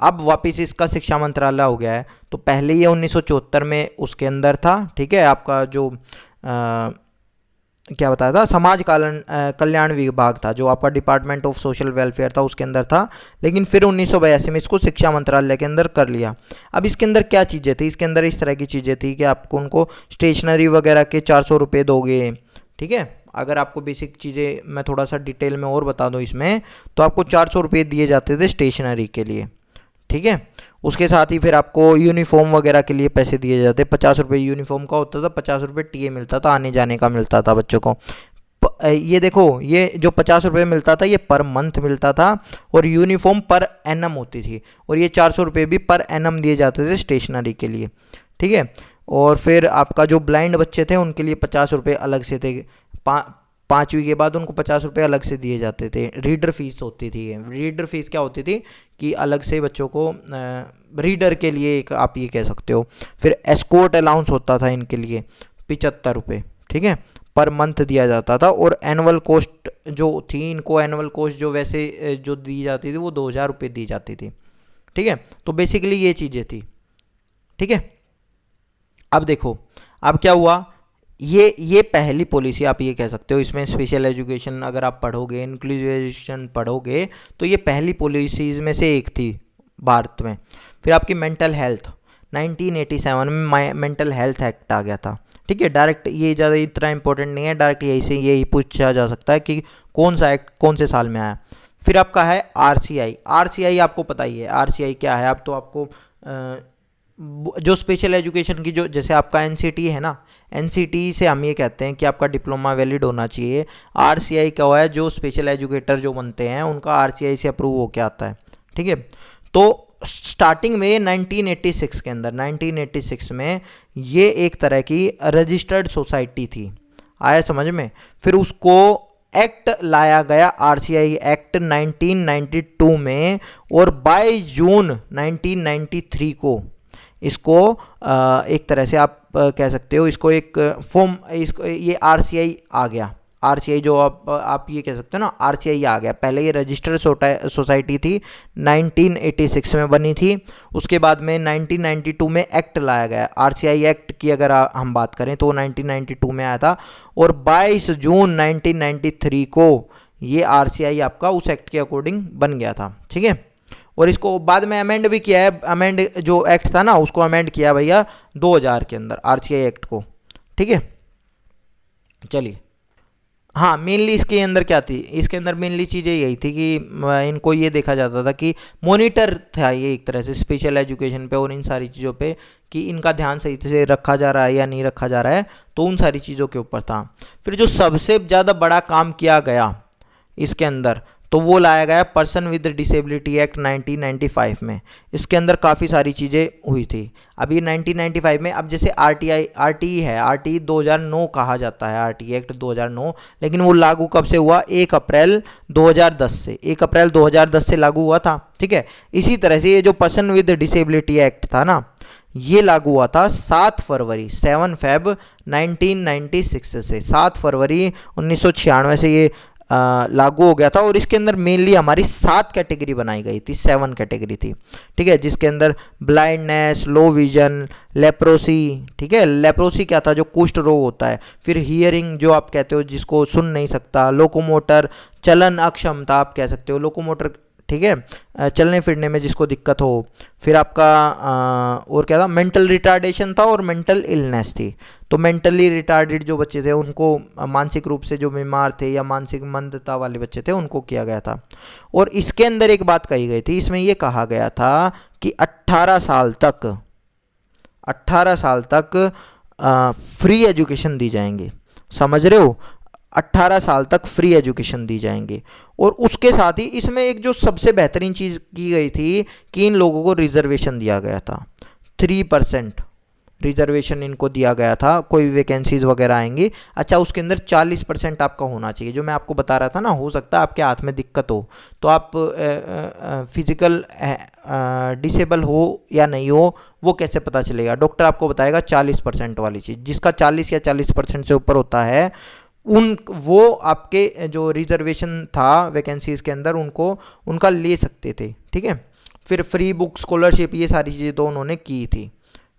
अब वापस इसका शिक्षा मंत्रालय हो गया है। तो पहले ये 1974 में उसके अंदर था, ठीक है। आपका जो क्या बताया था, समाज कल्याण विभाग था, जो आपका डिपार्टमेंट ऑफ सोशल वेलफेयर था उसके अंदर था। लेकिन फिर 1982 में इसको शिक्षा मंत्रालय के अंदर कर लिया। अब इसके अंदर क्या चीज़ें थी? इसके अंदर इस तरह की चीज़ें थी कि आपको उनको स्टेशनरी वगैरह के 400 रुपये दोगे, ठीक है। अगर आपको बेसिक चीज़ें मैं थोड़ा सा डिटेल में और बता दूँ इसमें, तो आपको 400 रुपये दिए जाते थे स्टेशनरी के लिए, ठीक है। उसके साथ ही फिर आपको यूनिफॉर्म वगैरह के लिए पैसे दिए जाते। 50 रुपये यूनिफॉर्म का होता था, 50 रुपये टीए मिलता था, आने जाने का मिलता था बच्चों को। ये देखो, ये जो 50 रुपये मिलता था ये पर मंथ मिलता था, और यूनिफॉर्म पर एनम होती थी, और ये 400 रुपये भी पर एनम दिए जाते थे स्टेशनरी के लिए, ठीक है। और फिर आपका जो ब्लाइंड बच्चे थे उनके लिए 50 रुपये अलग से थे। 5वीं के बाद उनको 50 रुपये अलग से दिए जाते थे। रीडर फीस होती थी। रीडर फीस क्या होती थी कि अलग से बच्चों को रीडर के लिए एक आप ये कह सकते हो। फिर एस्कॉर्ट अलाउंस होता था इनके लिए 75 रुपये, ठीक है, पर मंथ दिया जाता था। और एनुअल कॉस्ट जो थी, इनको एनुअल कॉस्ट जो वैसे जो दी जाती थी वो 2000 रुपये दी जाती थी, ठीक है। तो बेसिकली ये चीज़ें थी, ठीक है। अब देखो अब क्या हुआ, ये पहली पॉलिसी आप ये कह सकते हो। इसमें स्पेशल एजुकेशन अगर आप पढ़ोगे, इंक्लूसिव एजुकेशन पढ़ोगे, तो ये पहली पॉलिसीज़ में से एक थी भारत में। फिर आपकी मेंटल हेल्थ, 1987 में मेंटल हेल्थ एक्ट आ गया था, ठीक है। डायरेक्ट ये ज़्यादा इतना इंपॉर्टेंट नहीं है, डायरेक्ट यही पूछा जा सकता है कि कौन सा एक्ट कौन से साल में आया। फिर आपका है आरसीआई आपको पता ही है आरसीआई क्या है। अब तो आपको जो स्पेशल एजुकेशन की जो जैसे आपका एनसीटी है ना, एनसीटी से हम ये कहते हैं कि आपका डिप्लोमा वैलिड होना चाहिए। आरसीआई क्या हुआ है, जो स्पेशल एजुकेटर जो बनते हैं उनका आरसीआई से अप्रूव होकर आता है, ठीक है। तो स्टार्टिंग में 1986 के अंदर 1986 में ये एक तरह की रजिस्टर्ड सोसाइटी थी, आया समझ में। फिर उसको एक्ट लाया गया, आरसीआई एक्ट 1992 में, और 22 जून 1993 को इसको एक तरह से आप कह सकते हो इसको एक फॉर्म, इसको ये आरसीआई आ गया। आरसीआई जो आप ये कह सकते हो ना, आरसीआई आ गया। पहले ये रजिस्टर्ड सोसाइटी थी, 1986 में बनी थी। उसके बाद में 1992 में एक्ट लाया गया। आरसीआई एक्ट की अगर हम बात करें तो 1992 में आया था, और 22 जून 1993 को ये आरसीआई आपका उस एक्ट के अकॉर्डिंग बन गया था, ठीक है। और इसको बाद में अमेंड भी किया है। अमेंड जो एक्ट था ना उसको अमेंड किया भैया 2000 के अंदर, आरसीआई एक्ट को, ठीक है। चलिए, हाँ, मेनली इसके अंदर क्या थी, इसके अंदर मेनली चीज़ें यही थी कि इनको ये देखा जाता था कि मॉनिटर था ये एक तरह से स्पेशल एजुकेशन पे और इन सारी चीज़ों पे कि इनका ध्यान सही से रखा जा रहा है या नहीं रखा जा रहा है, तो उन सारी चीज़ों के ऊपर था। फिर जो सबसे ज़्यादा बड़ा काम किया गया इसके अंदर, तो वो लाया गया पर्सन विद डिसेबिलिटी एक्ट 1995 में। इसके अंदर काफ़ी सारी चीज़ें हुई थी। अभी 1995 में, अब जैसे आरटीई है, आरटीई 2009 कहा जाता है, आरटीई एक्ट 2009, लेकिन वो लागू कब से हुआ? 1 अप्रैल 2010 से, 1 अप्रैल 2010 से लागू हुआ था। ठीक है, इसी तरह से ये जो पर्सन विद डिसेबिलिटी एक्ट था ना, ये लागू हुआ था 7 फरवरी 7 फेब 1996 से, 7 फरवरी 1996 से ये लागू हो गया था। और इसके अंदर मेनली हमारी 7 कैटेगरी बनाई गई थी, 7 कैटेगरी थी। ठीक है, जिसके अंदर ब्लाइंडनेस, लो विजन, लेप्रोसी, ठीक है, लेप्रोसी क्या था? जो कुष्ठ रोग होता है। फिर हियरिंग, जो आप कहते हो जिसको सुन नहीं सकता। लोकोमोटर, चलन अक्षमता आप कह सकते हो, लोकोमोटर, ठीक है, चलने फिरने में जिसको दिक्कत हो। फिर आपका और क्या था? मेंटल रिटार्डेशन था और मेंटल इलनेस थी। तो मेंटली रिटार्डेड जो बच्चे थे उनको, मानसिक रूप से जो बीमार थे या मानसिक मंदता वाले बच्चे थे, उनको किया गया था। और इसके अंदर एक बात कही गई थी, इसमें ये कहा गया था कि 18 साल तक फ्री एजुकेशन दी जाएंगे। समझ रहे हो? 18 साल तक फ्री एजुकेशन दी जाएंगे। और उसके साथ ही इसमें एक जो सबसे बेहतरीन चीज़ की गई थी कि इन लोगों को रिजर्वेशन दिया गया था। 3% रिजर्वेशन इनको दिया गया था, कोई वैकेंसीज वगैरह आएंगी। अच्छा, उसके अंदर 40% आपका होना चाहिए। जो मैं आपको बता रहा था ना, हो सकता है आपके हाथ में दिक्कत हो, तो आप फिजिकल डिसेबल हो या नहीं हो वो कैसे पता चलेगा? डॉक्टर आपको बताएगा 40% वाली चीज़। जिसका 40 या 40% से ऊपर होता है, वो आपके जो रिजर्वेशन था वैकेंसीज के अंदर, उनका ले सकते थे। ठीक है, फिर फ्री बुक, स्कॉलरशिप, ये सारी चीज़ें तो उन्होंने की थी।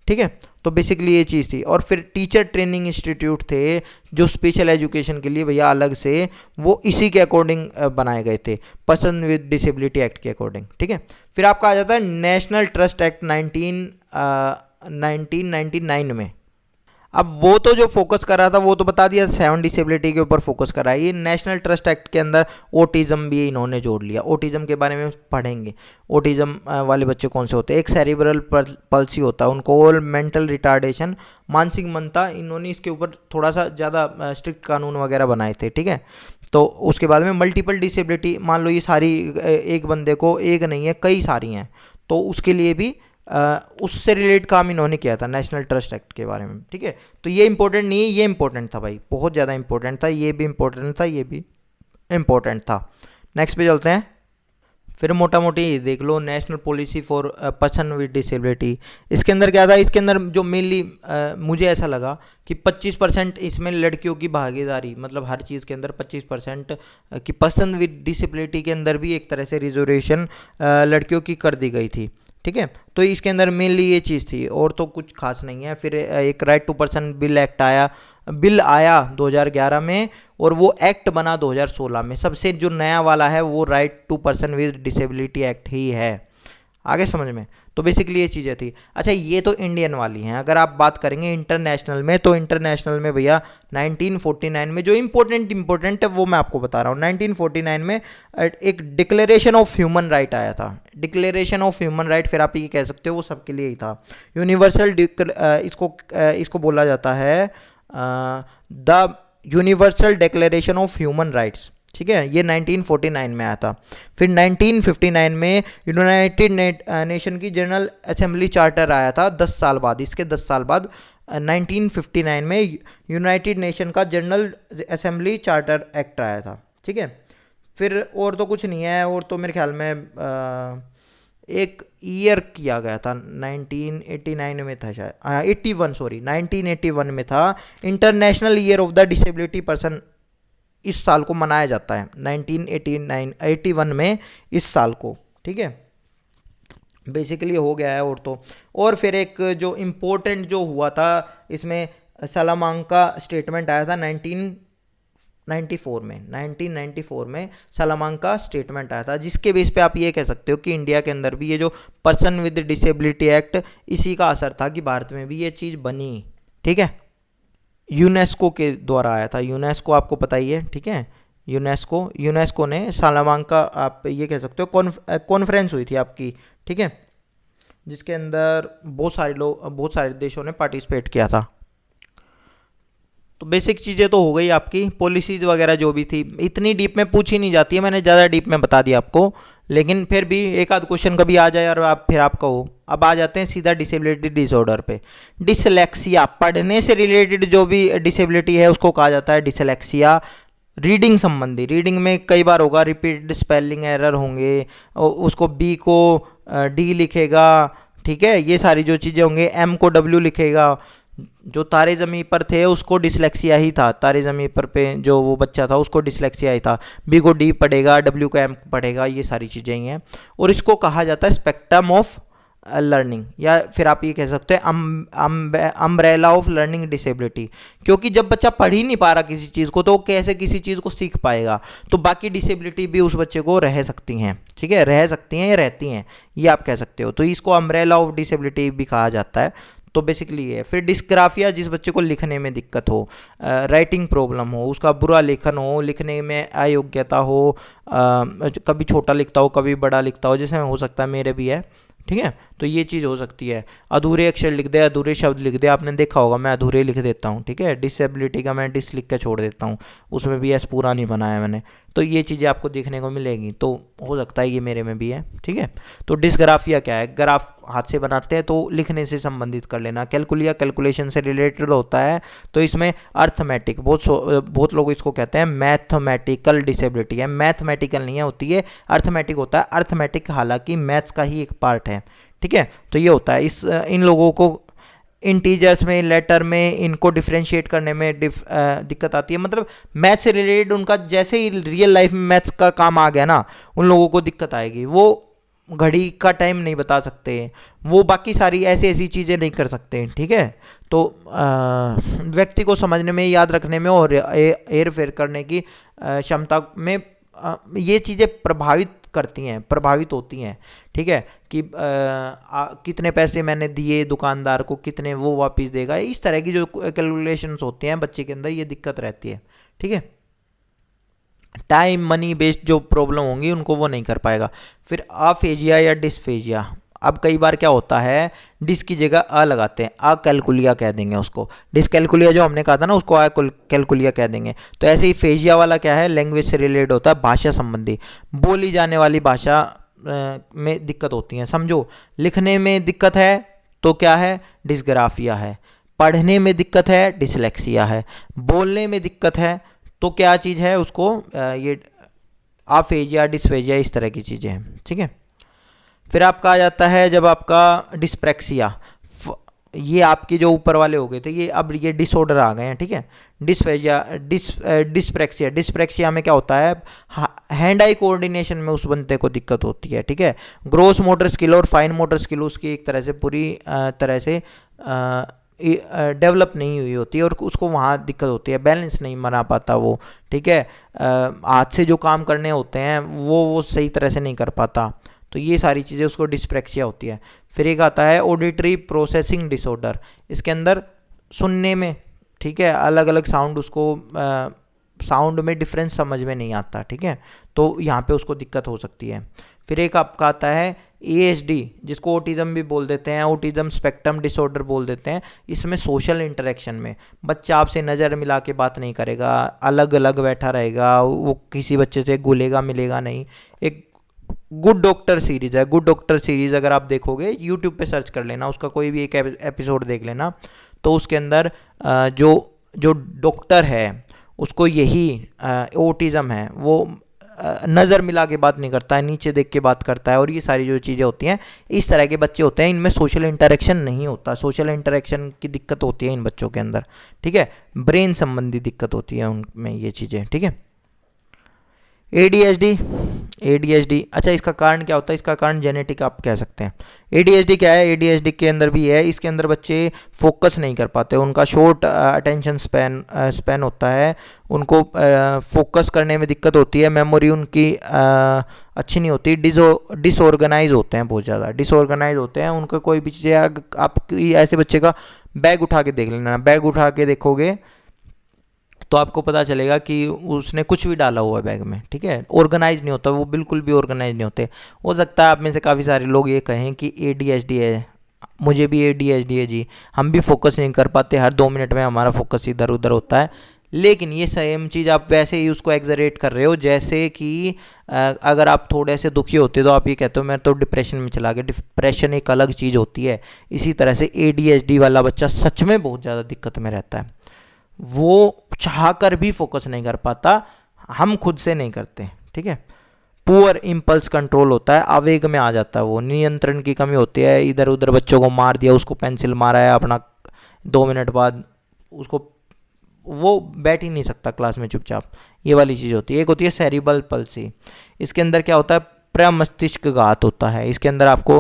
ठीक है, तो बेसिकली ये चीज़ थी। और फिर टीचर ट्रेनिंग इंस्टीट्यूट थे जो स्पेशल एजुकेशन के लिए भैया अलग से, वो इसी के अकॉर्डिंग बनाए गए थे, पर्सन विद डिसेबिलिटी एक्ट के अकॉर्डिंग। ठीक है, फिर आपका आ जाता है नेशनल ट्रस्ट एक्ट 1999 में। अब वो तो जो फोकस कर रहा था वो तो बता दिया, 7 डिसेबिलिटी के ऊपर फोकस कर रहा है। ये नेशनल ट्रस्ट एक्ट के अंदर ओटिज्म भी इन्होंने जोड़ लिया। ओटिज्म के बारे में पढ़ेंगे, ओटिज्म वाले बच्चे कौन से होते हैं। एक सेरिब्रल पल्सी होता है उनको, और मेंटल रिटार्डेशन, मानसिक मंदता। इन्होंने इसके ऊपर थोड़ा सा ज़्यादा स्ट्रिक्ट कानून वगैरह बनाए थे। ठीक है, तो उसके बाद में मल्टीपल डिसेबिलिटी, मान लो ये सारी एक बंदे को, एक नहीं है कई सारी हैं, तो उसके लिए भी उससे रिलेटेड काम इन्होंने किया था नेशनल ट्रस्ट एक्ट के बारे में। ठीक है, तो ये इंपॉर्टेंट नहीं है, ये इंपॉर्टेंट था भाई, बहुत ज़्यादा इंपॉर्टेंट था। ये भी इंपॉर्टेंट था, ये भी इंपॉर्टेंट था। नेक्स्ट पे चलते हैं। फिर मोटा मोटी देख लो, national policy for person with disability. इसके अंदर क्या था? इसके अंदर जो मेनली मुझे ऐसा लगा कि 25% इसमें लड़कियों की भागीदारी, मतलब हर चीज़ के अंदर 25% कि पर्सन विद डिसेबिलिटी के अंदर भी एक तरह से रिजर्वेशन लड़कियों की कर दी गई थी। ठीक है, तो इसके अंदर मेनली ये चीज़ थी, और तो कुछ खास नहीं है। फिर एक राइट टू पर्सन बिल आया 2011 में, और वो एक्ट बना 2016 में। सबसे जो नया वाला है वो right to person with disability act ही है। आगे समझ में? तो बेसिकली ये चीज़ें थी। अच्छा, ये तो इंडियन वाली हैं। अगर आप बात करेंगे इंटरनेशनल में, तो इंटरनेशनल में भैया 1949 में जो इम्पोर्टेंट है वो मैं आपको बता रहा हूँ। 1949 में एक डिक्लेरेशन ऑफ ह्यूमन राइट आया था। डिक्लेरेशन ऑफ ह्यूमन राइट, फिर आप ये कह सकते हो वो सबके लिए ही था। यूनिवर्सल इसको बोला जाता है the universal declaration of human rights. ठीक है, ये 1949 में आया था। फिर 1959 में यूनाइटेड नेशन की जनरल असेंबली चार्टर आया था 10 साल बाद। इसके 10 साल बाद 1959 में यूनाइटेड नेशन का जनरल असेंबली चार्टर एक्ट आया था। ठीक है, फिर और तो कुछ नहीं है। और तो मेरे ख्याल में एक ईयर किया गया था, 1989 में था शायद, 1981 में था international year of the disability person. इस साल को मनाया जाता है 1981 में, इस साल को। ठीक है, बेसिकली हो गया है। और फिर एक जो इम्पोर्टेंट जो हुआ था इसमें, सलामांका स्टेटमेंट आया था 1994 में सलामांका स्टेटमेंट आया था, जिसके बेस पे आप ये कह सकते हो कि इंडिया के अंदर भी ये जो पर्सन विद डिसेबिलिटी एक्ट, इसी का असर था कि भारत में भी ये चीज़ बनी। ठीक है, यूनेस्को के द्वारा आया था। यूनेस्को आपको पता ही है। ठीक है, यूनेस्को ने सलामांका, आप ये कह सकते हो कॉन्फ्रेंस हुई थी आपकी। ठीक है, जिसके अंदर बहुत सारे देशों ने पार्टिसिपेट किया था। तो बेसिक चीज़ें तो हो गई आपकी, पॉलिसीज़ वगैरह जो भी थी इतनी डीप में पूछी नहीं जाती है, मैंने ज़्यादा डीप में बता दिया आपको, लेकिन फिर भी एक आध क्वेश्चन कभी आ जाए और आप फिर आप कहो। अब आ जाते हैं सीधा डिसेबिलिटी डिसऑर्डर पे। डिसलेक्सिया, पढ़ने से रिलेटेड जो भी डिसेबिलिटी है उसको कहा जाता है डिसलेक्सिया। रीडिंग संबंधी, रीडिंग में कई बार होगा रिपीटेड स्पेलिंग एरर होंगे, उसको बी को डी लिखेगा, ठीक है, ये सारी जो चीज़ें होंगे, एम को डब्ल्यू लिखेगा। जो तारे ज़मीं पर थे उसको डिसलेक्सिया ही था, तारे ज़मीं पर पे जो वो बच्चा था उसको डिसलेक्सिया ही था। बी को डी पढ़ेगा, डब्ल्यू को एम पढ़ेगा, ये सारी चीज़ें ही हैं। और इसको कहा जाता है स्पेक्ट्रम ऑफ लर्निंग, या फिर आप ये कह सकते हैं अम्ब्रेला ऑफ लर्निंग डिसेबिलिटी। क्योंकि जब बच्चा पढ़ ही नहीं पा रहा किसी चीज़ को तो वो कैसे किसी चीज़ को सीख पाएगा। तो बाकी डिसेबिलिटी भी उस बच्चे को रह सकती हैं, ठीक है, रह सकती हैं या रहती हैं, ये आप कह सकते हो। तो इसको अम्ब्रेला ऑफ डिसेबिलिटी भी कहा जाता है। तो बेसिकली ये। फिर डिस्ग्राफिया, जिस बच्चे को लिखने में दिक्कत हो, राइटिंग प्रॉब्लम हो, उसका बुरा लेखन हो, लिखने में अयोग्यता हो, कभी छोटा लिखता हो कभी बड़ा लिखता हो, जैसे हो सकता है मेरे भी है, ठीक है। तो ये चीज़ हो सकती है। अधूरे अक्षर लिख दे, अधूरे शब्द लिख दे, आपने देखा होगा मैं अधूरे लिख देता हूँ, ठीक है। डिसेबिलिटी का मैं डिस लिख के छोड़ देता हूँ, उसमें भी एस पूरा नहीं बनाया मैंने। तो ये चीज़ें आपको देखने को मिलेंगी, तो हो सकता है ये मेरे में भी है, ठीक है। तो डिस्ग्राफिया क्या है, ग्राफ हाथ से बनाते हैं तो लिखने से संबंधित कर लेना। कैलकुलिया, कैलकुलेशन से रिलेटेड होता है, तो इसमें अर्थमेटिक, बहुत लोग इसको कहते हैं मैथमेटिकल डिसेबिलिटी है, मैथमेटिकल नहीं है, होती है अर्थमेटिक होता है। अर्थमेटिक हालांकि मैथ्स का ही एक पार्ट है, ठीक है। तो ये होता है, इन लोगों को इंटीजर्स में, लेटर में इनको डिफ्रेंशिएट करने में दिक्कत आती है। मतलब मैथ से रिलेटेड उनका जैसे ही रियल लाइफ में मैथ्स का काम आ गया ना, उन लोगों को दिक्कत आएगी। वो घड़ी का टाइम नहीं बता सकते, वो बाकी सारी ऐसी ऐसी चीज़ें नहीं कर सकते, ठीक है। तो व्यक्ति को समझने में, याद रखने में और हेर फेर करने की क्षमता में ये चीज़ें प्रभावित होती हैं, ठीक है। कि कितने पैसे मैंने दिए दुकानदार को, कितने वो वापस देगा, इस तरह की जो कैलकुलेशंस होते हैं बच्चे के अंदर, ये दिक्कत रहती है, ठीक है। टाइम मनी बेस्ड जो प्रॉब्लम होंगी उनको वो नहीं कर पाएगा। फिर अफेजिया या डिस्फेजिया, अब कई बार क्या होता है, डिस की जगह अ लगाते हैं, अ कैलकुलिया कह देंगे उसको। डिसकैलकुलिया जो हमने कहा था ना, उसको अ कैलकुलिया कह देंगे। तो ऐसे ही फेजिया वाला क्या है, लैंग्वेज से रिलेटेड होता है, भाषा संबंधी, बोली जाने वाली भाषा में दिक्कत होती है। समझो, लिखने में दिक्कत है तो क्या है, डिस्ग्राफिया है। पढ़ने में दिक्कत है, डिसलेक्सिया है। बोलने में दिक्कत है तो क्या चीज़ है, उसको ये अफेजिया, डिस्फेजिया, इस तरह की चीज़ें हैं, ठीक है। फिर आपका आ जाता है जब आपका डिस्प्रैक्सिया, ये आपके जो ऊपर वाले हो गए थे, ये अब ये डिसऑर्डर आ गए हैं, ठीक है। डिस्फेजिया, डिस्प्रैक्सिया में क्या होता है, हैंड आई कोऑर्डिनेशन में उस बंदे को दिक्कत होती है, ठीक है। ग्रोस मोटर स्किल और फाइन मोटर स्किल उसकी एक तरह से पूरी तरह से डेवलप नहीं हुई होती है, और उसको वहाँ दिक्कत होती है, बैलेंस नहीं बना पाता वो, ठीक है। हाथ से जो काम करने होते हैं वो सही तरह से नहीं कर पाता। तो ये सारी चीज़ें उसको डिस्प्रैक्सिया होती है। फिर एक आता है ऑडिटरी प्रोसेसिंग डिसऑर्डर, इसके अंदर सुनने में, ठीक है, अलग अलग साउंड, उसको साउंड में डिफरेंस समझ में नहीं आता, ठीक है। तो यहाँ पे उसको दिक्कत हो सकती है। फिर एक आपका आता है ASD, जिसको ऑटिज्म भी बोल देते हैं, ऑटिज्म स्पेक्ट्रम डिसऑर्डर बोल देते हैं। इसमें सोशल इंटरेक्शन में बच्चा आपसे नज़र मिला के बात नहीं करेगा, अलग अलग बैठा रहेगा, वो किसी बच्चे से घुलेगा मिलेगा नहीं। एक गुड डॉक्टर सीरीज़ है, गुड डॉक्टर सीरीज़ अगर आप देखोगे, यूट्यूब पे सर्च कर लेना, उसका कोई भी एक एपिसोड देख लेना, तो उसके अंदर जो डॉक्टर है उसको यही ऑटिज्म है, वो नज़र मिला के बात नहीं करता है, नीचे देख के बात करता है, और ये सारी जो चीज़ें होती हैं, इस तरह के बच्चे होते हैं, इनमें सोशल इंटरेक्शन नहीं होता, सोशल इंटरेक्शन की दिक्कत होती है इन बच्चों के अंदर, ठीक है। ब्रेन संबंधी दिक्कत होती है उनमें ये चीज़ें, ठीक है। ADHD, अच्छा, इसका कारण क्या होता है, इसका कारण जेनेटिक आप कह सकते हैं। ADHD क्या है, ADHD के अंदर भी है, इसके अंदर बच्चे फोकस नहीं कर पाते, उनका शॉर्ट अटेंशन स्पैन होता है, उनको फोकस करने में दिक्कत होती है, मेमोरी उनकी अच्छी नहीं होती, डिसऑर्गेनाइज होते हैं, बहुत ज़्यादा डिसऑर्गेनाइज होते हैं। उनका कोई भी चीज़, आप ऐसे बच्चे का बैग उठा के देख लेना, बैग उठा के देखोगे तो आपको पता चलेगा कि उसने कुछ भी डाला हुआ है बैग में, ठीक है। ऑर्गेनाइज नहीं होता, वो बिल्कुल भी ऑर्गेनाइज नहीं होते। हो सकता है आप में से काफ़ी सारे लोग ये कहें कि ADHD है, मुझे भी ADHD है जी, हम भी फोकस नहीं कर पाते, हर 2 मिनट में हमारा फोकस इधर उधर होता है। लेकिन ये सेम चीज़ आप वैसे ही उसको एग्जरेट कर रहे हो, जैसे कि अगर आप थोड़े से दुखी होते तो आप ये कहते हो मैं तो डिप्रेशन में चला गया। डिप्रेशन एक अलग चीज़ होती है। इसी तरह से ADHD वाला बच्चा सच में बहुत ज़्यादा दिक्कत में रहता है, वो चाह कर भी फोकस नहीं कर पाता, हम खुद से नहीं करते, ठीक है। पुअर इम्पल्स कंट्रोल होता है, आवेग में आ जाता है, वो नियंत्रण की कमी होती है। इधर उधर बच्चों को मार दिया, उसको पेंसिल मारा है अपना, 2 मिनट बाद उसको, वो बैठ ही नहीं सकता क्लास में चुपचाप, ये वाली चीज़ होती है। एक होती है सेरिबल पल्सी, इसके अंदर क्या होता है, प्रमस्तिष्क घात होता है। इसके अंदर आपको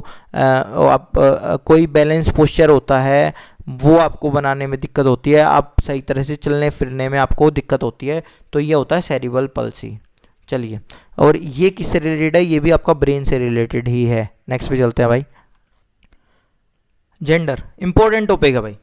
कोई बैलेंस पोस्चर होता है, वो आपको बनाने में दिक्कत होती है, आप सही तरह से चलने फिरने में आपको दिक्कत होती है, तो ये होता है सेरिबल पल्सी। चलिए, और ये किससे रिलेटेड है, ये भी आपका ब्रेन से रिलेटेड ही है। नेक्स्ट पे चलते हैं भाई। जेंडर इंपॉर्टेंट टॉपिक है भाई।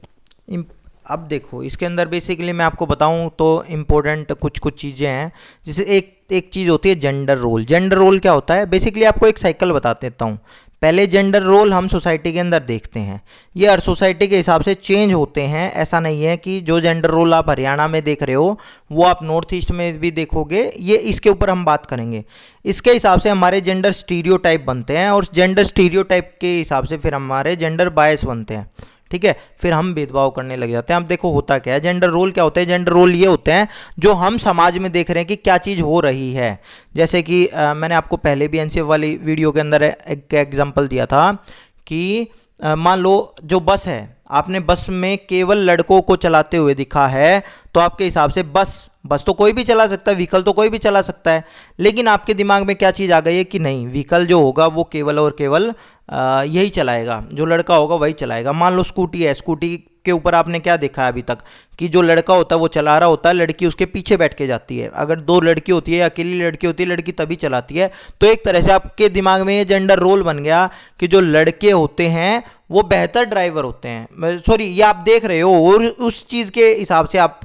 अब देखो इसके अंदर बेसिकली मैं आपको बताऊं तो इम्पोर्टेंट कुछ चीज़ें हैं, जैसे एक चीज़ होती है जेंडर रोल। जेंडर रोल क्या होता है, बेसिकली आपको एक साइकिल बता देता हूँ। पहले जेंडर रोल हम सोसाइटी के अंदर देखते हैं, ये हर सोसाइटी के हिसाब से चेंज होते हैं। ऐसा नहीं है कि जो जेंडर रोल आप हरियाणा में देख रहे हो वो आप नॉर्थ ईस्ट में भी देखोगे, ये इसके ऊपर हम बात करेंगे। इसके हिसाब से हमारे जेंडर स्टीरियोटाइप बनते हैं, और जेंडर स्टीरियोटाइप के हिसाब से फिर हमारे जेंडर बायस बनते हैं, ठीक है। फिर हम भेदभाव करने लग जाते हैं। अब देखो होता क्या है, जेंडर रोल क्या होते हैं, जेंडर रोल ये होते हैं जो हम समाज में देख रहे हैं कि क्या चीज़ हो रही है। जैसे कि मैंने आपको पहले भी एनसीएफ वाली वीडियो के अंदर एक एग्जांपल दिया था कि मान लो जो बस है, आपने बस में केवल लड़कों को चलाते हुए दिखा है, तो आपके हिसाब से बस तो कोई भी चला सकता है, व्हीकल तो कोई भी चला सकता है। लेकिन आपके दिमाग में क्या चीज़ आ गई है कि नहीं, व्हीकल जो होगा वो केवल और केवल यही चलाएगा, जो लड़का होगा वही चलाएगा। मान लो स्कूटी है, स्कूटी के ऊपर आपने क्या देखा है अभी तक कि जो लड़का होता है वो चला रहा होता है, लड़की उसके पीछे बैठ के जाती है। अगर 2 लड़की होती है या अकेली लड़की होती है, लड़की तभी चलाती है। तो एक तरह से आपके दिमाग में ये जेंडर रोल बन गया कि जो लड़के होते हैं वो बेहतर ड्राइवर होते हैं। सॉरी, ये आप देख रहे हो, और उस चीज़ के हिसाब से आप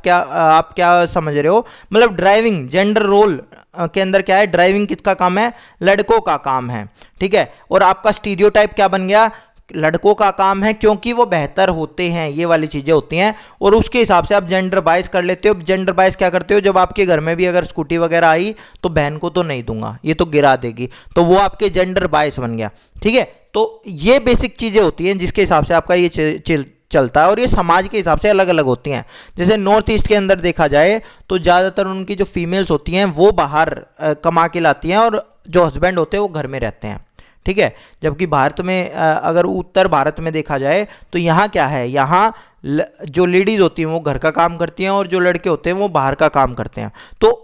क्या समझ रहे हो, मतलब ड्राइविंग जेंडर रोल के अंदर क्या है, ड्राइविंग किसका काम है, लड़कों का काम है, ठीक है। और आपका स्टीरियोटाइप क्या बन गया, लड़कों का काम है क्योंकि वो बेहतर होते हैं, ये वाली चीज़ें होती हैं। और उसके हिसाब से आप जेंडर बायस कर लेते हो। जेंडर बायस क्या करते हो, जब आपके घर में भी अगर स्कूटी वगैरह आई तो बहन को तो नहीं दूंगा, ये तो गिरा देगी, तो वो आपके जेंडर बायस बन गया, ठीक है। तो ये बेसिक चीज़ें होती हैं जिसके हिसाब से आपका ये चलता है, और ये समाज के हिसाब से अलग अलग होती हैं। जैसे नॉर्थ ईस्ट के अंदर देखा जाए तो ज़्यादातर उनकी जो फीमेल्स होती हैं वो बाहर कमा के लाती हैं, और जो हस्बैंड होते हैं वो घर में रहते हैं, ठीक है। जबकि भारत में अगर उत्तर भारत में देखा जाए तो यहाँ क्या है, यहाँ जो लेडीज़ होती हैं वो घर का काम करती हैं, और जो लड़के होते हैं वो बाहर का काम करते हैं। तो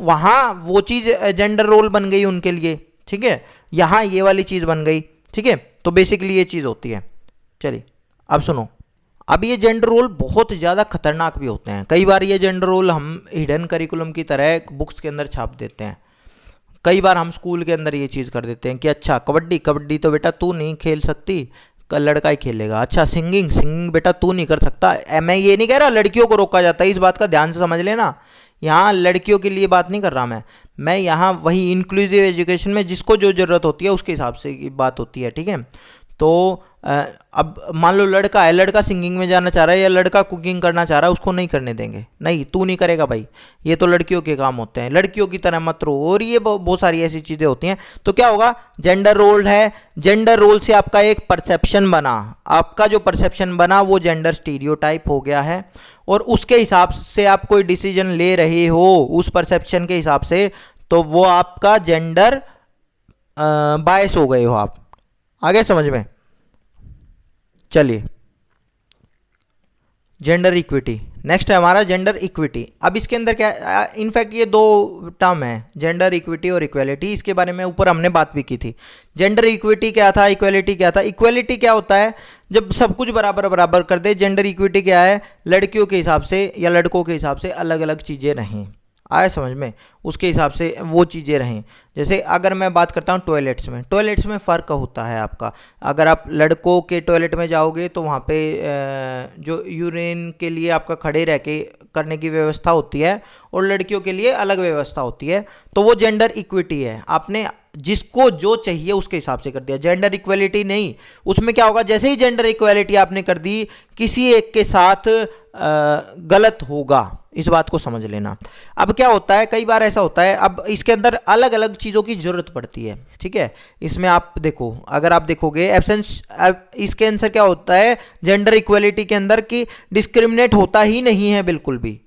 वहाँ वो चीज़ जेंडर रोल बन गई उनके लिए, ठीक है। यहाँ ये वाली चीज़ बन गई, ठीक है। तो बेसिकली ये चीज़ होती है। चलिए अब सुनो, अब ये जेंडर रोल बहुत ज़्यादा खतरनाक भी होते हैं। कई बार ये जेंडर रोल हम हिडन करिकुलम की तरह बुक्स के अंदर छाप देते हैं। कई बार हम स्कूल के अंदर ये चीज़ कर देते हैं कि अच्छा कबड्डी तो बेटा तू नहीं खेल सकती, कल लड़का ही खेलेगा। अच्छा सिंगिंग बेटा तू नहीं कर सकता। मैं ये नहीं कह रहा लड़कियों को रोका जाता है, इस बात का ध्यान से समझ लेना। यहाँ लड़कियों के लिए बात नहीं कर रहा मैं यहाँ वही इंक्लूसिव एजुकेशन में जिसको जो ज़रूरत होती है उसके हिसाब से बात होती है, ठीक है। तो अब मान लो लड़का है, लड़का सिंगिंग में जाना चाह रहा है या लड़का कुकिंग करना चाह रहा है, उसको नहीं करने देंगे, नहीं तू नहीं करेगा भाई, ये तो लड़कियों के काम होते हैं, लड़कियों की तरह मत रहो। और ये बहुत सारी ऐसी चीज़ें होती हैं। तो क्या होगा, जेंडर रोल है, जेंडर रोल से आपका एक परसेप्शन बना, आपका जो परसेप्शन बना वो जेंडर स्टीरियोटाइप हो गया है, और उसके हिसाब से आप कोई डिसीजन ले रहे हो उस परसेप्शन के हिसाब से, तो वो आपका जेंडर बायस हो गए हो आप। आगे समझ में। चलिए जेंडर इक्विटी, नेक्स्ट है हमारा जेंडर इक्विटी। अब इसके अंदर क्या, इनफैक्ट ये 2 टर्म है, जेंडर इक्विटी और इक्वेलिटी। इसके बारे में ऊपर हमने बात भी की थी। जेंडर इक्विटी क्या था, इक्वेलिटी क्या था। इक्वेलिटी क्या होता है, जब सब कुछ बराबर बराबर कर दे। जेंडर इक्विटी क्या है, लड़कियों के हिसाब से या लड़कों के हिसाब से अलग अलग चीज़ें रहें, आए समझ में, उसके हिसाब से वो चीज़ें रहें। जैसे अगर मैं बात करता हूँ टॉयलेट्स में फ़र्क होता है आपका। अगर आप लड़कों के टॉयलेट में जाओगे तो वहाँ पे जो यूरिन के लिए आपका खड़े रह के करने की व्यवस्था होती है, और लड़कियों के लिए अलग व्यवस्था होती है। तो वो जेंडर इक्विटी है। आपने जिसको जो चाहिए उसके हिसाब से कर दिया, जेंडर इक्वलिटी नहीं। उसमें क्या होगा, जैसे ही जेंडर इक्वलिटी आपने कर दी, किसी एक के साथ गलत होगा, इस बात को समझ लेना। अब क्या होता है, कई बार ऐसा होता है, अब इसके अंदर अलग अलग चीज़ों की ज़रूरत पड़ती है, ठीक है। इसमें आप देखो, अगर आप देखोगे एब्सेंस, इसके आंसर क्या होता है जेंडर इक्वलिटी के अंदर, कि डिस्क्रिमिनेट होता ही नहीं है बिल्कुल भी,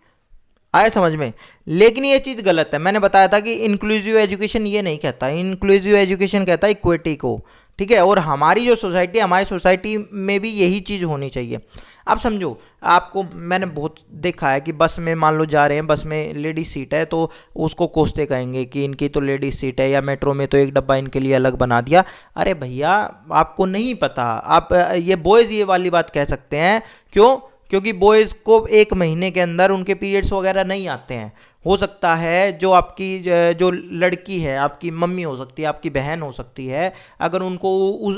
आए समझ में। लेकिन ये चीज़ गलत है, मैंने बताया था कि इंक्लूसिव एजुकेशन ये नहीं कहता, इंक्लूसिव एजुकेशन कहता है इक्विटी को, ठीक है। और हमारी जो सोसाइटी, हमारी सोसाइटी में भी यही चीज़ होनी चाहिए। आप समझो, आपको मैंने बहुत देखा है कि बस में मान लो जा रहे हैं, बस में लेडीज सीट है तो उसको कोसते कहेंगे कि इनकी तो लेडीज सीट है, या मेट्रो में तो एक डब्बा इनके लिए अलग बना दिया। अरे भैया, आपको नहीं पता, आप ये बॉयज़ ये वाली बात कह सकते हैं, क्यों? क्योंकि बॉयज़ को एक महीने के अंदर उनके पीरियड्स वगैरह नहीं आते हैं। हो सकता है जो आपकी जो लड़की है, आपकी मम्मी हो सकती है, आपकी बहन हो सकती है, अगर उनको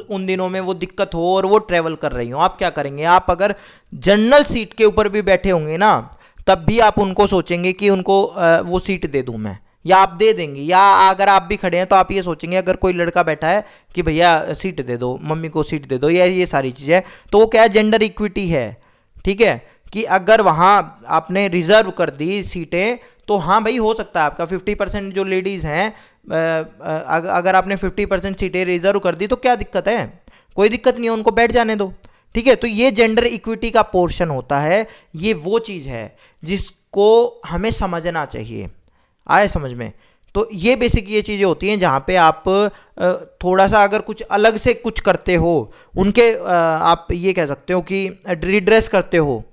उन दिनों में वो दिक्कत हो और वो ट्रैवल कर रही हो, आप क्या करेंगे? आप अगर जनरल सीट के ऊपर भी बैठे होंगे ना, तब भी आप उनको सोचेंगे कि उनको वो सीट दे दूँ मैं, या आप दे देंगे। या अगर आप भी खड़े हैं तो आप ये सोचेंगे, अगर कोई लड़का बैठा है कि भैया सीट दे दो, मम्मी को सीट दे दो, या ये सारी चीज़ें। तो वो क्या है, जेंडर इक्विटी है, ठीक है। कि अगर वहाँ आपने रिजर्व कर दी सीटें, तो हाँ भाई, हो सकता है आपका 50% जो लेडीज़ हैं, अगर आपने 50% सीटें रिजर्व कर दी तो क्या दिक्कत है? कोई दिक्कत नहीं है, उनको बैठ जाने दो, ठीक है। तो ये जेंडर इक्विटी का पोर्शन होता है, ये वो चीज़ है जिसको हमें समझना चाहिए, आए समझ में। तो ये बेसिक ये चीज़ें होती हैं जहाँ पे आप थोड़ा सा अगर कुछ अलग से कुछ करते हो, उनके आप ये कह सकते हो कि रिड्रेस करते हो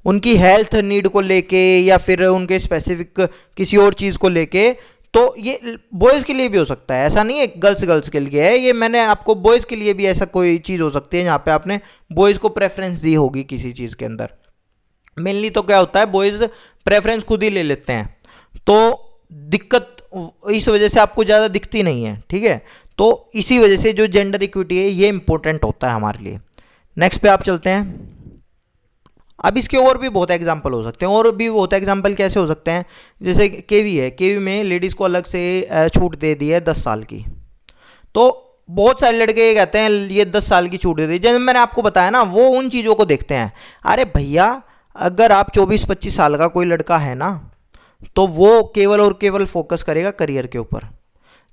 उनकी हेल्थ नीड को लेके, या फिर उनके स्पेसिफिक किसी और चीज़ को लेके। तो ये बॉयज़ के लिए भी हो सकता है, ऐसा नहीं है गर्ल्स के लिए है। ये मैंने आपको बॉयज़ के लिए भी ऐसा कोई चीज़ हो सकती है जहाँ पे आपने बॉयज़ को प्रेफरेंस दी होगी किसी चीज़ के अंदर। मेनली तो क्या होता है, बॉयज़ प्रेफरेंस खुद ही ले लेते हैं, तो दिक्कत इस वजह से आपको ज़्यादा दिखती नहीं है, ठीक है। तो इसी वजह से जो जेंडर इक्विटी है ये इंपॉर्टेंट होता है हमारे लिए। नेक्स्ट पे आप चलते हैं। अब इसके और भी बहुत एग्जाम्पल हो सकते हैं, और भी बहुत एग्जाम्पल कैसे हो सकते हैं, जैसे केवी है, केवी में लेडीज़ को अलग से छूट दे दी है 10 साल की। तो बहुत सारे लड़के ये कहते हैं ये 10 साल की छूट दे दी, जैसे मैंने आपको बताया ना, वो उन चीज़ों को देखते हैं। अरे भैया, अगर आप 24-25 साल का कोई लड़का है ना, तो वो केवल और केवल फोकस करेगा करियर के ऊपर।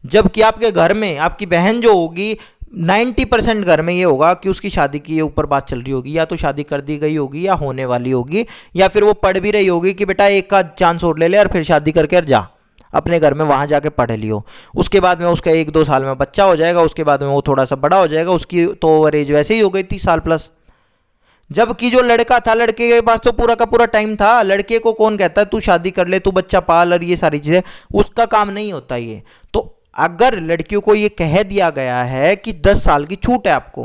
जबकि आपके घर में आपकी बहन जो होगी, 90% घर में ये होगा कि उसकी शादी के ऊपर बात चल रही होगी, या तो शादी कर दी गई होगी या होने वाली होगी, या फिर वो पढ़ भी रही होगी कि बेटा एक का चांस और ले ले और फिर शादी करके जा अपने घर में, वहाँ जाके पढ़ लियो। उसके बाद में उसका 1-2 साल में बच्चा हो जाएगा, उसके बाद में वो थोड़ा सा बड़ा हो जाएगा, उसकी तो ओवर एज वैसे ही हो गई 30 साल प्लस। जबकि जो लड़का था, लड़के के पास तो पूरा का पूरा टाइम था। लड़के को कौन कहता है तू शादी कर ले, तू बच्चा पाल और ये सारी चीज़ें, उसका काम नहीं होता ये। तो अगर लड़कियों को ये कह दिया गया है कि 10 साल की छूट है आपको,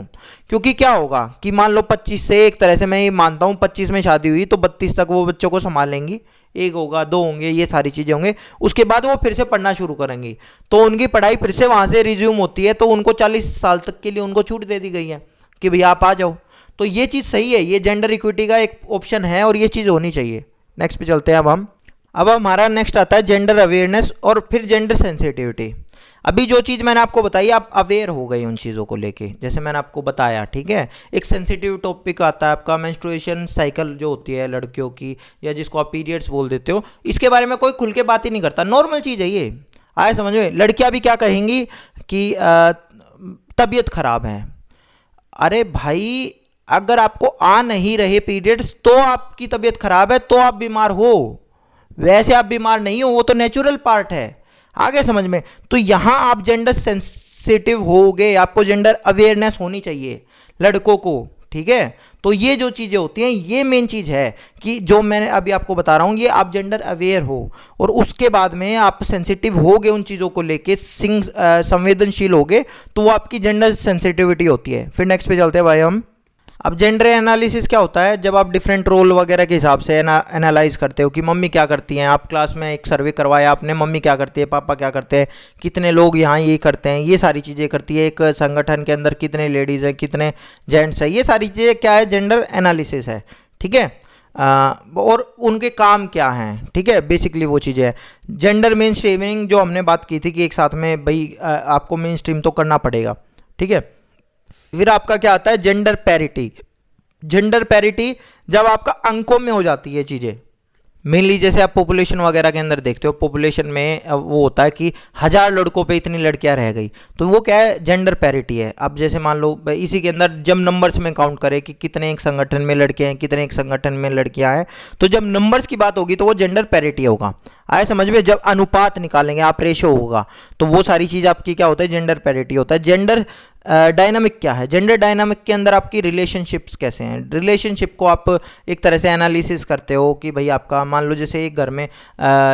क्योंकि क्या होगा कि मान लो 25 से, एक तरह से मैं ये मानता हूँ 25 में शादी हुई तो 32 तक वो बच्चों को संभाल लेंगी, एक होगा, 2 होंगे, ये सारी चीज़ें होंगे। उसके बाद वो फिर से पढ़ना शुरू करेंगी, तो उनकी पढ़ाई फिर से वहाँ से रिज्यूम होती है, तो उनको 40 साल तक के लिए उनको छूट दे दी गई है कि भैया आप आ जाओ। तो ये चीज़ सही है, ये जेंडर इक्विटी का एक ऑप्शन है और ये चीज़ होनी चाहिए। नेक्स्ट पे चलते हैं अब हमारा नेक्स्ट आता है जेंडर अवेयरनेस और फिर जेंडर सेंसिटिविटी। अभी जो चीज़ मैंने आपको बताई, आप अवेयर हो गए उन चीज़ों को लेके, जैसे मैंने आपको बताया, ठीक है। एक सेंसिटिव टॉपिक आता है आपका मेंस्ट्रुएशन साइकिल जो होती है लड़कियों की, या जिसको आप पीरियड्स बोल देते हो, इसके बारे में कोई खुल के बात ही नहीं करता, नॉर्मल चीज़ है ये, आए समझ में। लड़कियां भी क्या कहेंगी कि तबीयत खराब है। अरे भाई, अगर आपको आ नहीं रहे पीरियड्स तो आपकी तबीयत खराब है, तो आप बीमार हो, वैसे आप बीमार नहीं हो, वो तो नेचुरल पार्ट है, आगे समझ में। तो यहाँ आप जेंडर सेंसिटिव हो गए, आपको जेंडर अवेयरनेस होनी चाहिए लड़कों को, ठीक है। तो ये जो चीज़ें होती हैं, ये मेन चीज़ है कि जो मैंने अभी आपको बता रहा हूँ, ये आप जेंडर अवेयर हो और उसके बाद में आप सेंसिटिव हो गए उन चीज़ों को लेके, संवेदनशील हो गए, तो वो आपकी जेंडर सेंसिटिविटी होती है। फिर नेक्स्ट पे चलते हैं भाई हम। अब जेंडर एनालिसिस क्या होता है, जब आप डिफरेंट रोल वगैरह के हिसाब से एनालाइज करते हो कि मम्मी क्या करती हैं। आप क्लास में एक सर्वे करवाया आपने, मम्मी क्या करती है, पापा क्या करते हैं, कितने लोग यहाँ ये करते हैं, ये सारी चीज़ें करती है। एक संगठन के अंदर कितने लेडीज़ हैं, कितने जेंट्स हैं, ये सारी चीज़ें क्या है, जेंडर एनालिसिस है, ठीक है। और उनके काम क्या हैं, ठीक है, बेसिकली वो चीज़ें है। जेंडर मेन स्ट्रीमिंग जो हमने बात की थी कि एक साथ में भाई आपको मेन स्ट्रीम तो करना पड़ेगा, ठीक है। फिर आपका क्या आता है, जेंडर पैरिटी। जेंडर पैरिटी जब आपका अंकों में हो जाती है चीज़ें, मेनली जैसे आप पॉपुलेशन वगैरह के अंदर देखते हो, पॉपुलेशन में वो होता है कि 1000 लड़कों पे इतनी लड़कियां रह गई, तो वो क्या है, जेंडर पैरिटी है। अब जैसे मान लो इसी के अंदर जब नंबर्स में काउंट करें कि कितने एक संगठन में लड़के हैं, कितने एक संगठन में लड़कियां हैं, तो जब नंबर्स की बात होगी तो वो जेंडर पैरिटी होगा। आए समझ में, जब अनुपात निकालेंगे आप, रेशो होगा, तो वो सारी चीज़ आपकी क्या होता है, जेंडर पैरिटी होता है। जेंडर डायनामिक क्या है, जेंडर डायनामिक के अंदर आपकी रिलेशनशिप्स कैसे हैं। रिलेशनशिप को आप एक तरह से एनालिसिस करते हो कि भाई आपका मान लो जैसे एक घर में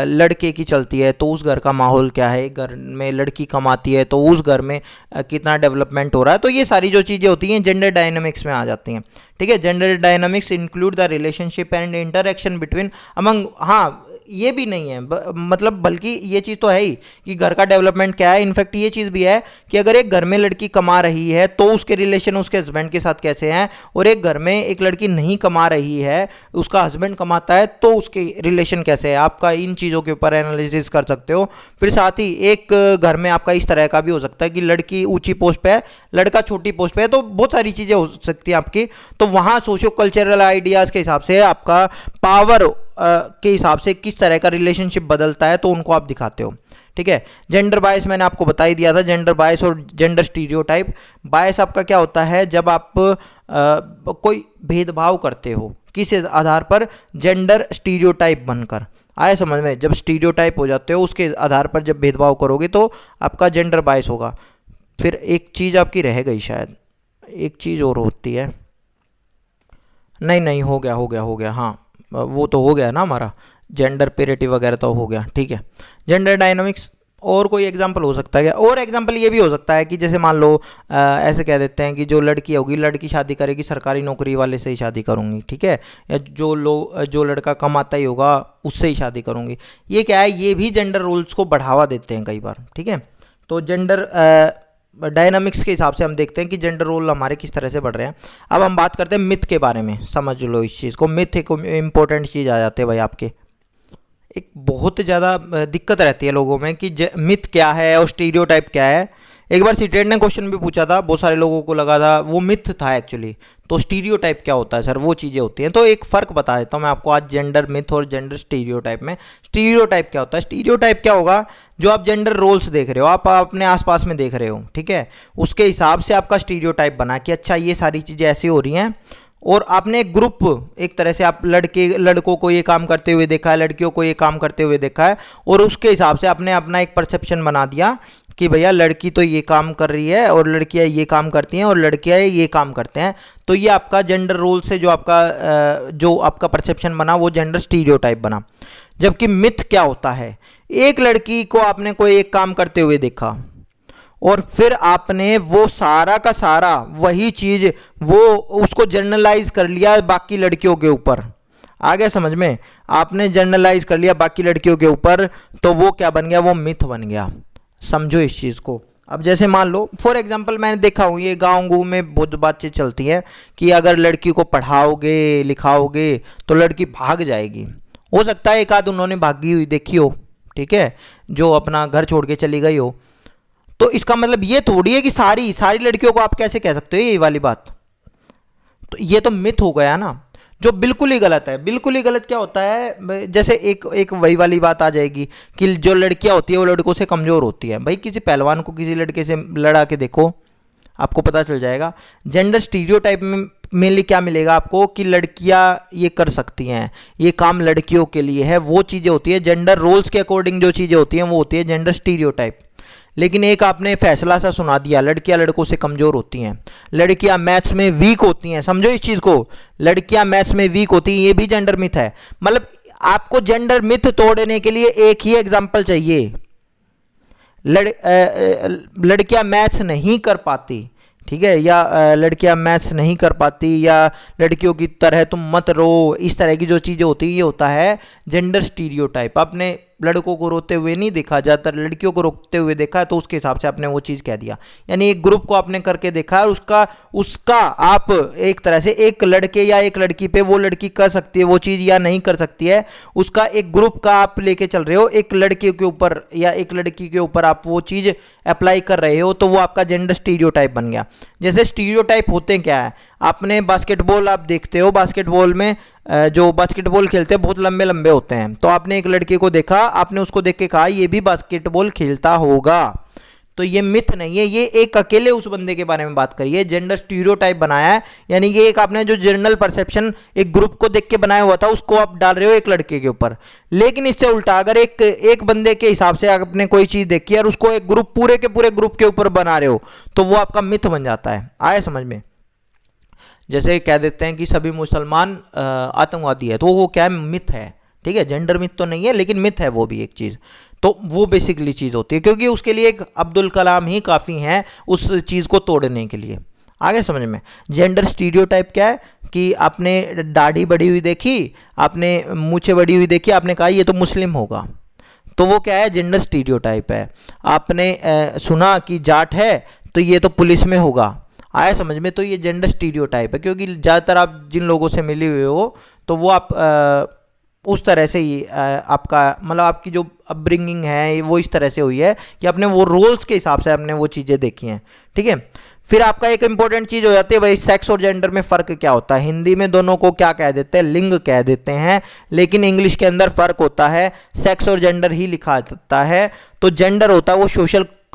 लड़के की चलती है तो उस घर का माहौल क्या है, एक घर में लड़की कमाती है तो उस घर में कितना डेवलपमेंट हो रहा है। तो ये सारी जो चीज़ें होती हैं जेंडर डायनामिक्स में आ जाती हैं, ठीक है। Gender dynamics include the relationship and interaction between among, हाँ ये भी नहीं है मतलब, बल्कि ये चीज़ तो है ही कि घर का डेवलपमेंट क्या है। इनफैक्ट ये चीज़ भी है कि अगर एक घर में लड़की कमा रही है तो उसके रिलेशन उसके हस्बैंड के साथ कैसे हैं, और एक घर में एक लड़की नहीं कमा रही है, उसका हस्बैंड कमाता है, तो उसके रिलेशन कैसे है। आपका इन चीज़ों के ऊपर एनालिसिस कर सकते हो। फिर साथ ही एक घर में आपका इस तरह का भी हो सकता है कि लड़की ऊंची पोस्ट पे है, लड़का छोटी पोस्ट पे है, तो बहुत सारी चीज़ें हो सकती हैं आपकी। तो वहाँ सोशो कल्चरल आइडियाज़ के हिसाब से आपका पावर के हिसाब से किस तरह का रिलेशनशिप बदलता है, तो उनको आप दिखाते हो, ठीक है। जेंडर बायस मैंने आपको बता ही दिया था, जेंडर बायस और जेंडर स्टीरियोटाइप। बायस आपका क्या होता है, जब आप कोई भेदभाव करते हो किस आधार पर, जेंडर स्टीरियोटाइप बनकर। आए समझ में, जब स्टीरियोटाइप हो जाते हो उसके आधार पर जब भेदभाव करोगे तो आपका जेंडर बायस होगा। फिर एक चीज़ आपकी रह गई शायद, एक चीज़ और होती है, नहीं हो गया, हाँ वो तो हो गया ना हमारा, जेंडर पेरिटी वगैरह तो हो गया, ठीक है। जेंडर डायनामिक्स और कोई एग्जांपल हो सकता है क्या, और एग्जांपल ये भी हो सकता है कि जैसे मान लो ऐसे कह देते हैं कि जो लड़की होगी, लड़की शादी करेगी सरकारी नौकरी वाले से ही शादी करूंगी, ठीक है, या जो लड़का कमाता ही होगा उससे ही शादी करूंगी। ये क्या है, ये भी जेंडर रोल्स को बढ़ावा देते हैं कई बार, ठीक है। तो जेंडर डायनामिक्स के हिसाब से हम देखते हैं कि जेंडर रोल हमारे किस तरह से बढ़ रहे हैं। अब हम बात करते हैं मिथ के बारे में, समझ लो इस चीज़ को। मिथ एक इम्पोर्टेंट चीज़ आ जाते हैं भाई आपके, एक बहुत ज़्यादा दिक्कत रहती है लोगों में कि मिथ क्या है और स्टीरियोटाइप क्या है। एक बार सीटेट ने क्वेश्चन भी पूछा था, बहुत सारे लोगों को लगा था वो मिथ था एक्चुअली। तो स्टीरियोटाइप क्या होता है सर, वो चीज़ें होती हैं। तो एक फ़र्क बता देता हूँ मैं आपको आज जेंडर मिथ और जेंडर स्टीरियोटाइप में। स्टीरियोटाइप क्या होता है, स्टीरियोटाइप क्या होगा, जो आप जेंडर रोल्स देख रहे हो, आप अपने आसपास में देख रहे हो, ठीक है, उसके हिसाब से आपका स्टीरियोटाइप बना कि अच्छा ये सारी चीज़ें ऐसी हो रही हैं। और आपने एक ग्रुप, एक तरह से आप लड़कों को ये काम करते हुए देखा है, लड़कियों को ये काम करते हुए देखा है, और उसके हिसाब से आपने अपना एक परसेप्शन बना दिया कि भैया लड़की तो ये काम कर रही है और लड़कियां ये काम करती हैं और लड़कियां ये काम करते हैं। तो ये आपका जेंडर रोल से जो आपका परसेप्शन बना वो जेंडर स्टीरियोटाइप बना। जबकि मिथ क्या होता है, एक लड़की को आपने कोई एक काम करते हुए देखा और फिर आपने वो सारा का सारा वही चीज़ वो उसको जनरलाइज कर लिया बाकी लड़कियों के ऊपर। आ गया समझ में, आपने जनरलाइज कर लिया बाकी लड़कियों के ऊपर, तो वो क्या बन गया, वो मिथ बन गया। समझो इस चीज़ को। अब जैसे मान लो फॉर एग्जांपल मैंने देखा हूँ, ये गाँव में बहुत बातचीत चलती है कि अगर लड़की को पढ़ाओगे लिखाओगे तो लड़की भाग जाएगी। हो सकता है एक आध उन्होंने भागी हुई देखी हो, ठीक है, जो अपना घर छोड़ के चली गई हो। तो इसका मतलब ये थोड़ी है कि सारी लड़कियों को आप कैसे कह सकते हो ये वाली बात। तो ये तो मिथ हो गया ना, जो बिल्कुल ही गलत है। बिल्कुल ही गलत क्या होता है, जैसे एक वही वाली बात आ जाएगी कि जो लड़कियां होती है वो लड़कों से कमज़ोर होती है। भाई किसी पहलवान को किसी लड़के से लड़ा के देखो, आपको पता चल जाएगा। जेंडर स्टीरियोटाइप में मेनली क्या मिलेगा आपको कि लड़कियां ये कर सकती हैं, ये काम लड़कियों के लिए है, वो चीज़ें होती है जेंडर रोल्स के अकॉर्डिंग। जो चीज़ें होती हैं वो होती है जेंडर स्टीरियोटाइप। लेकिन एक आपने फैसला सा सुना दिया, लड़कियां लड़कों से कमज़ोर होती हैं, लड़कियां मैथ्स में वीक होती हैं। समझो इस चीज़ को, लड़कियां मैथ्स में वीक होती हैं, ये भी जेंडर मिथ है। मतलब आपको जेंडर मिथ तोड़ने के लिए एक ही एग्जाम्पल चाहिए, लड़कियां मैथ्स नहीं कर पाती, ठीक है, या लड़कियां मैथ्स नहीं कर पाती, या लड़कियों की तरह तुम मत रो, इस तरह की जो चीज़ें होती है ये होता है जेंडर स्टीरियोटाइप। आपने लड़कों को रोते हुए नहीं देखा, ज़्यादातर लड़कियों को रोते हुए देखा है, तो उसके हिसाब से आपने वो चीज़ कह दिया। यानी एक ग्रुप को आपने करके देखा है और उसका आप एक तरह से एक लड़के या एक लड़की पे वो लड़की कर सकती है वो चीज़ या नहीं कर सकती है, उसका एक ग्रुप का आप लेके चल रहे हो, एक लड़के के ऊपर या एक लड़की के ऊपर आप वो चीज़ अप्लाई कर रहे हो, तो वो आपका जेंडर स्टीरियोटाइप बन गया। जैसे स्टीरियोटाइप होते क्या है, आपने बास्केटबॉल आप देखते हो, बास्केटबॉल में जो बास्केटबॉल खेलते हैं बहुत लंबे लंबे होते हैं, तो आपने एक लड़के को देखा, आपने उसको देख के कहा ये भी बास्केटबॉल खेलता होगा, तो ये मिथ नहीं है, ये एक अकेले उस बंदे के बारे में बात करी है, जेंडर स्टीरियोटाइप बनाया है। यानी कि एक आपने जो जनरल परसेप्शन एक ग्रुप को देख के बनाया हुआ था उसको आप डाल रहे हो एक लड़के के ऊपर। लेकिन इससे उल्टा अगर एक बंदे के हिसाब से आपने कोई चीज़ देखी और उसको एक ग्रुप पूरे के पूरे ग्रुप के ऊपर बना रहे हो, तो वो आपका मिथ बन जाता है। आया समझ में? जैसे कह देते हैं कि सभी मुसलमान आतंकवादी है, तो वो क्या है, मिथ है। ठीक है, जेंडर मिथ तो नहीं है लेकिन मिथ है वो भी एक चीज़, तो वो बेसिकली चीज़ होती है, क्योंकि उसके लिए एक अब्दुल कलाम ही काफ़ी हैं उस चीज़ को तोड़ने के लिए। आगे समझ में? जेंडर स्टीरियोटाइप क्या है कि आपने दाढ़ी बड़ी हुई देखी, आपने मूछें बड़ी हुई देखी, आपने कहा ये तो मुस्लिम होगा, तो वो क्या है, जेंडर स्टीरियोटाइप है। आपने सुना कि जाट है तो ये तो पुलिस में होगा। आया समझ में? तो ये जेंडर स्टीरियोटाइप है, क्योंकि ज़्यादातर आप जिन लोगों से मिले हुए हो तो वो आप उस तरह से ही आपका मतलब आपकी जो अपब्रिंगिंग है वो इस तरह से हुई है कि आपने वो रोल्स के हिसाब से आपने वो चीज़ें देखी हैं। ठीक है, फिर आपका एक इंपॉर्टेंट चीज़ हो जाती है भाई, सेक्स और जेंडर में फ़र्क क्या होता है। हिंदी में दोनों को क्या कह देते हैं, लिंग कह देते हैं, लेकिन इंग्लिश के अंदर फ़र्क होता है, सेक्स और जेंडर ही लिखा जाता है। तो जेंडर होता है वो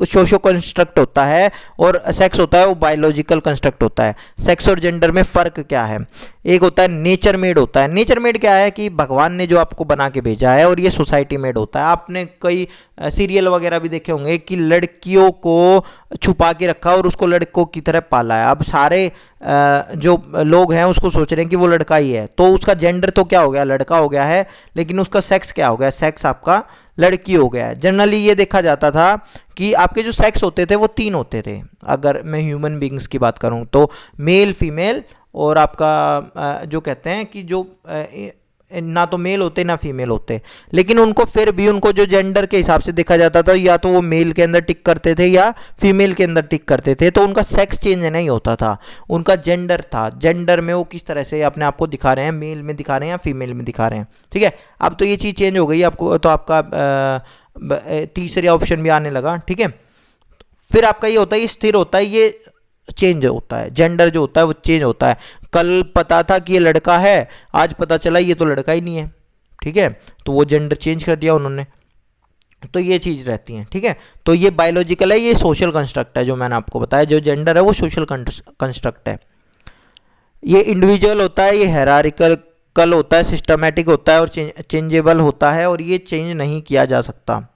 सोशो कंस्ट्रक्ट होता है और सेक्स होता है वो बायोलॉजिकल कंस्ट्रक्ट होता है। सेक्स और जेंडर में फ़र्क क्या है, एक होता है नेचर मेड होता है। नेचर मेड क्या है कि भगवान ने जो आपको बना के भेजा है, और ये सोसाइटी मेड होता है। आपने कई सीरियल वगैरह भी देखे होंगे कि लड़कियों को छुपा के रखा और उसको लड़कों की तरह पाला है। अब सारे जो लोग हैं उसको सोच रहे हैं कि वो लड़का ही है, तो उसका जेंडर तो क्या हो गया, लड़का हो गया है, लेकिन उसका सेक्स क्या हो गया, सेक्स आपका लड़की हो गया है। जनरली ये देखा जाता था कि आपके जो सेक्स होते थे वो 3 होते थे, अगर मैं ह्यूमन बींग्स की बात करूं तो मेल, फीमेल और आपका जो कहते हैं कि जो ना तो मेल होते ना फीमेल होते, लेकिन उनको फिर भी उनको जो जेंडर के हिसाब से देखा जाता था, या तो वो मेल के अंदर टिक करते थे या फीमेल के अंदर टिक करते थे, तो उनका सेक्स चेंज नहीं होता था, उनका जेंडर था। जेंडर में वो किस तरह से अपने आप को दिखा रहे हैं, मेल में दिखा रहे हैं या फीमेल में दिखा रहे हैं। ठीक है, अब तो ये चीज़ चेंज हो गई आपको, तो आपका तीसरा ऑप्शन भी आने लगा। ठीक है, फिर आपका ये होता है, ये स्थिर होता है, ये चेंज होता है, जेंडर जो होता है वो चेंज होता है। कल पता था कि ये लड़का है, आज पता चला ये तो लड़का ही नहीं है। ठीक है, तो वो जेंडर चेंज कर दिया उन्होंने, तो ये चीज़ रहती है। ठीक है, तो ये बायोलॉजिकल है, ये सोशल कंस्ट्रक्ट है, जो मैंने आपको बताया, जो जेंडर है वो सोशल कंस्ट्रक्ट है। ये इंडिविजुअल होता है, ये हायरार्किकल होता है, सिस्टमैटिक होता है और चेंजेबल होता है, और ये चेंज नहीं किया जा सकता।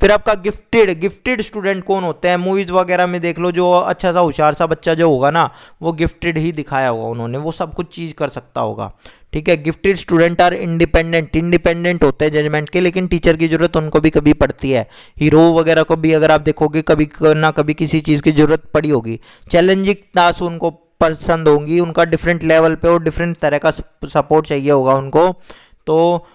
फिर आपका गिफ्टेड स्टूडेंट कौन होते हैं, मूवीज़ वगैरह में देख लो, जो अच्छा सा होशियार सा बच्चा जो होगा ना, वो गिफ्टेड ही दिखाया होगा उन्होंने, वो सब कुछ चीज़ कर सकता होगा। ठीक है, गिफ्टेड स्टूडेंट आर इंडिपेंडेंट होते हैं जजमेंट के, लेकिन टीचर की ज़रूरत उनको भी कभी पड़ती है। हीरो वगैरह को भी अगर आप देखोगे कभी ना कभी किसी चीज़ की ज़रूरत पड़ी होगी। चैलेंजिंग टास्क उनको पसंद होंगी, उनका डिफरेंट लेवल पे और डिफरेंट तरह का सपोर्ट चाहिए होगा उनको। तो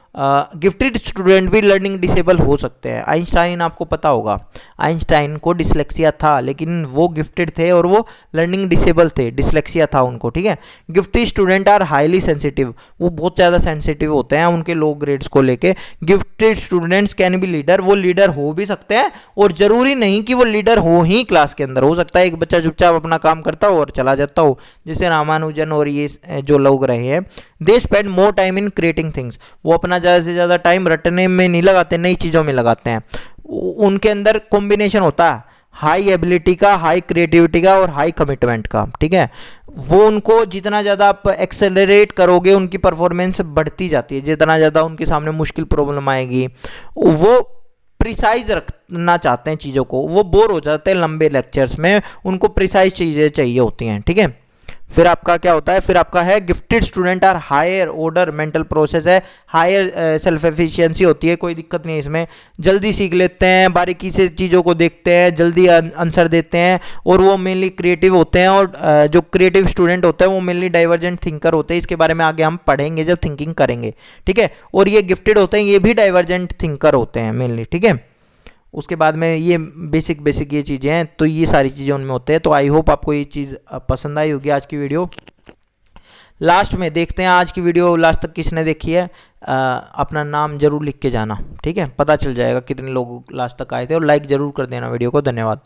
गिफ्टेड स्टूडेंट भी लर्निंग डिसेबल हो सकते हैं। आइंस्टाइन आपको पता होगा, आइंस्टाइन को डिसलेक्सिया था, लेकिन वो गिफ्टेड थे और वो लर्निंग डिसेबल थे, डिसलेक्सिया था उनको। ठीक है, gifted student are highly sensitive, वो बहुत ज़्यादा सेंसिटिव होते हैं उनके लो ग्रेड्स को लेके। Gifted students can be leader, वो लीडर हो भी सकते हैं, और ज़रूरी नहीं कि वो लीडर हो ही क्लास के अंदर, हो सकता है एक बच्चा चुपचाप अपना काम करता हो और चला जाता हो, जैसे रामानुजन और ये जो लोग रहे हैं। They spend more time in creating things, वो अपना ज़्यादा से ज़्यादा टाइम रटने में नहीं लगाते, नई चीज़ों में लगाते हैं। उनके अंदर कॉम्बिनेशन होता है हाई एबिलिटी का, हाई क्रिएटिविटी का और हाई कमिटमेंट का। ठीक है, वो उनको जितना ज़्यादा आप एक्सेलरेट करोगे उनकी परफॉर्मेंस बढ़ती जाती है, जितना ज़्यादा उनके सामने मुश्किल प्रॉब्लम आएगी, वो प्रिसाइज रखना चाहते हैं चीज़ों को, वो बोर हो जाते हैं लंबे लेक्चर्स में, उनको प्रिसाइज चीज़ें चाहिए होती हैं। ठीक है, फिर आपका क्या होता है, फिर आपका है gifted student are higher order mental process है, हायर सेल्फ एफिशिएंसी होती है, कोई दिक्कत नहीं है इसमें, जल्दी सीख लेते हैं, बारीकी से चीज़ों को देखते हैं, जल्दी आंसर देते हैं, और वो मेनली क्रिएटिव होते हैं। और जो क्रिएटिव स्टूडेंट होते हैं वो मेनली डाइवर्जेंट थिंकर होते हैं। इसके बारे में आगे हम पढ़ेंगे जब थिंकिंग करेंगे, ठीक है। और ये गिफ्टेड होते हैं, ये भी डाइवर्जेंट थिंकर होते हैं मेनली, ठीक है। उसके बाद में ये बेसिक ये चीज़ें हैं, तो ये सारी चीज़ें उनमें होते हैं। तो आई होप आपको ये चीज़ पसंद आई होगी आज की वीडियो। लास्ट में देखते हैं आज की वीडियो लास्ट तक किसने देखी है, अपना नाम जरूर लिख के जाना, ठीक है। पता चल जाएगा कितने लोग लास्ट तक आए थे, और लाइक ज़रूर कर देना वीडियो को। धन्यवाद।